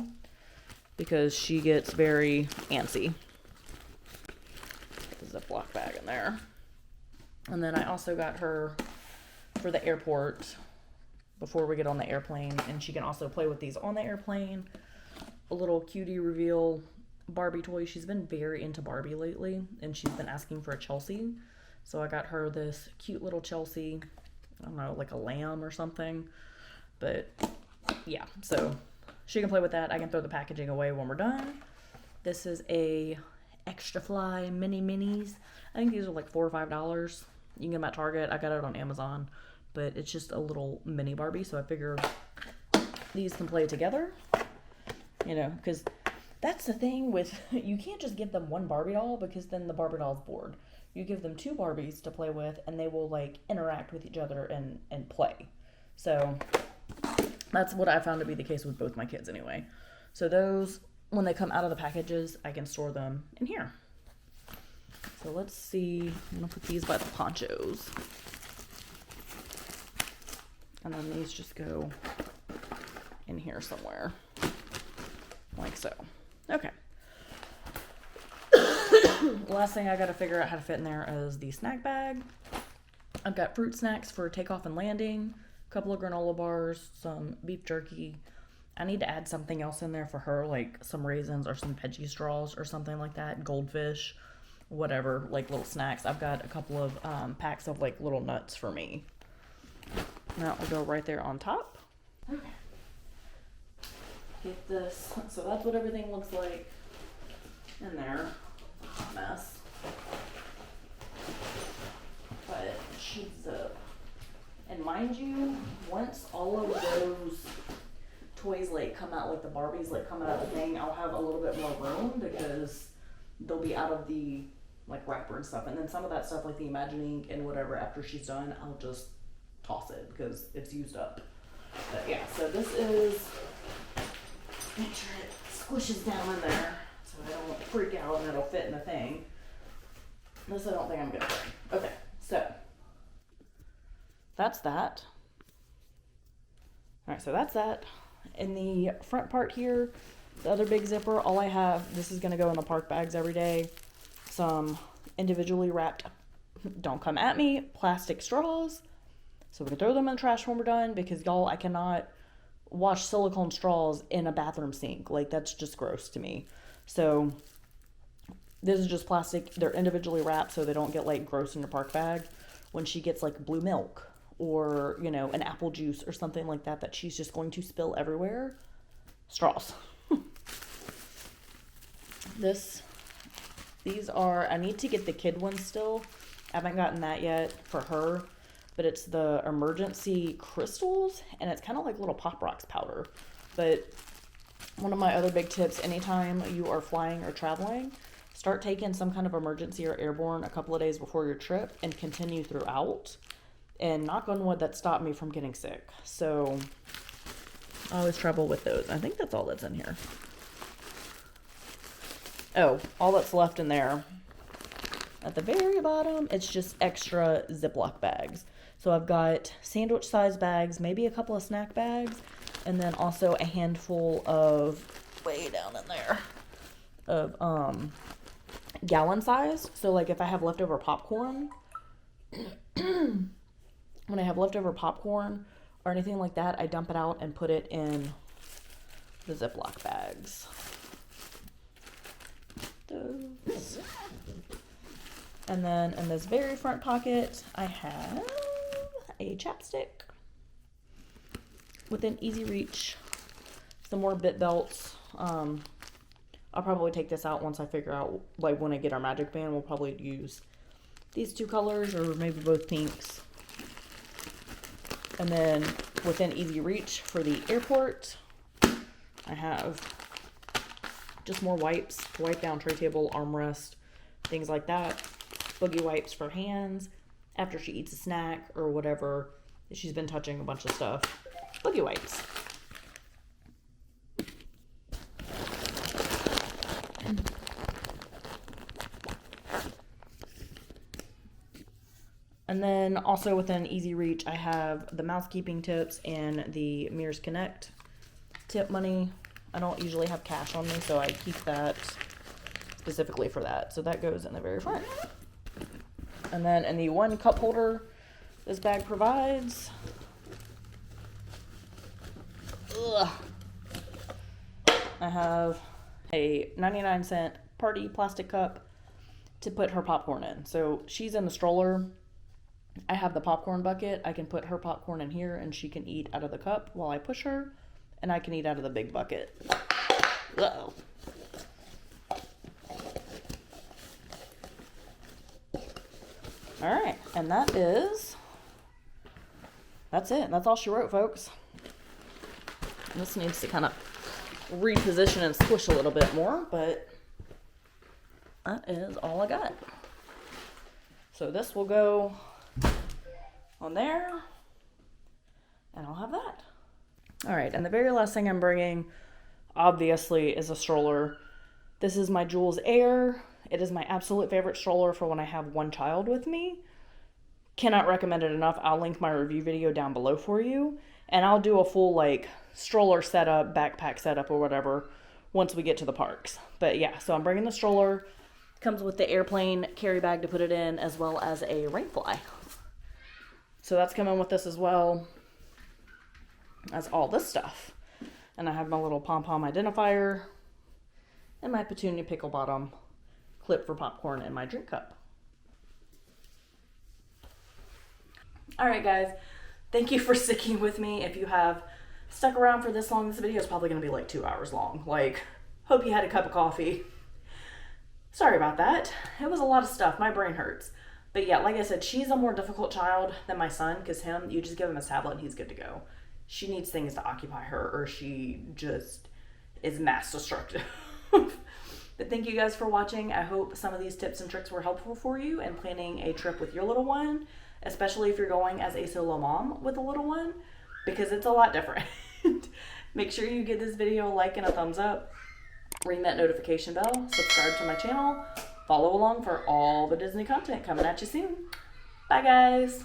because she gets very antsy. There's a Ziploc bag in there. And then I also got her for the airport before we get on the airplane, and she can also play with these on the airplane. A little cutie reveal Barbie toy. She's been very into Barbie lately, and she's been asking for a Chelsea. So I got her this cute little Chelsea, I don't know, like a lamb or something. But yeah, so she can play with that. I can throw the packaging away when we're done. This is a Extra Fly Mini Minis. I think these are like $4 or $5. You can get them at Target. I got it on Amazon. But it's just a little mini Barbie, so I figure these can play together. You know, because that's the thing with, you can't just give them one Barbie doll because then the Barbie doll's bored. You give them two Barbies to play with and they will like interact with each other and play. So that's what I found to be the case with both my kids anyway. So those, when they come out of the packages, I can store them in here. So let's see, I'm gonna put these by the ponchos. And then these just go in here somewhere. Like so. Okay. Last thing I gotta figure out how to fit in there is the snack bag. I've got fruit snacks for takeoff and landing, a couple of granola bars, some beef jerky. I need to add something else in there for her, like some raisins or some veggie straws or something like that, goldfish, whatever, like little snacks. I've got a couple of packs of like little nuts for me. That will go right there on top. Okay. Get this. So that's what everything looks like in there. Hot mess. But it should zip. And mind you, once all of those toys like come out, like the Barbies like come out of the thing, I'll have a little bit more room because they'll be out of the like wrapper and stuff. And then some of that stuff like the Imagining and whatever, after she's done, I'll just toss it because it's used up. But yeah, so this is, make sure it squishes down in there so I don't freak out and it'll fit in the thing. This I don't think I'm gonna bring. Okay, so that's that. All right, so that's that. In the front part here, the other big zipper, all I have, this is gonna go in the park bags every day. Some individually wrapped, don't come at me, plastic straws. So we can throw them in the trash when we're done because y'all, I cannot wash silicone straws in a bathroom sink. Like that's just gross to me. So this is just plastic. They're individually wrapped so they don't get like gross in your park bag. When she gets like blue milk or, you know, an apple juice or something like that, that she's just going to spill everywhere, straws. These are, I need to get the kid ones still I haven't gotten that yet for her, but it's the emergency crystals, and it's kind of like little Pop Rocks powder. But one of my other big tips, anytime you are flying or traveling, start taking some kind of emergency or airborne a couple of days before your trip and continue throughout. And knock on wood, that stopped me from getting sick. So I always travel with those. I think that's all that's in here. Oh, all that's left in there at the very bottom, it's just extra Ziploc bags. So I've got sandwich size bags, maybe a couple of snack bags, and then also a handful of, way down in there, of gallon size. So like if I have leftover popcorn, when I have leftover popcorn or anything like that, I dump it out and put it in the Ziploc bags. Those. And then in this very front pocket, I have a chapstick within easy reach, some more bit belts. I'll probably take this out once I figure out, like when I get our magic band, we'll probably use these two colors or maybe both pinks. And then within easy reach for the airport, I have just more wipes to wipe down tray table, armrest, things like that. Boogie wipes for hands after she eats a snack or whatever. She's been touching a bunch of stuff. Boogie wipes. And then also within easy reach, I have the mouthkeeping tips and the Mirrors Connect tip money. I don't usually have cash on me, so I keep that specifically for that. So that goes in the very front. And then in the one cup holder this bag provides, I have a 99-cent party plastic cup to put her popcorn in. So she's in the stroller. I have the popcorn bucket. I can put her popcorn in here and she can eat out of the cup while I push her, and I can eat out of the big bucket. Uh-oh. All right, and that's it. That's all she wrote, folks. This needs to kind of reposition and squish a little bit more, but that is all I got. So this will go on there, and I'll have that. All right, and the very last thing I'm bringing, obviously, is a stroller. This is my Jules Air. It is my absolute favorite stroller for when I have one child with me. Cannot recommend it enough. I'll link my review video down below for you. And I'll do a full like stroller setup, backpack setup or whatever once we get to the parks. But yeah, so I'm bringing the stroller. Comes with the airplane carry bag to put it in, as well as a rain fly. So that's coming with this as well as all this stuff. And I have my little pom-pom identifier and my petunia pickle bottom clip for popcorn in my drink cup. All right, guys, thank you for sticking with me. If you have stuck around for this long, this video is probably going to be like 2 hours long. Like, hope you had a cup of coffee. Sorry about that. It was a lot of stuff. My brain hurts. But yeah, like I said, she's a more difficult child than my son, because you just give him a tablet and he's good to go. She needs things to occupy her, or she just is mass destructive. But thank you guys for watching. I hope some of these tips and tricks were helpful for you in planning a trip with your little one, especially if you're going as a solo mom with a little one, because it's a lot different. Make sure you give this video a like and a thumbs up, ring that notification bell, subscribe to my channel, follow along for all the Disney content coming at you soon. Bye, guys.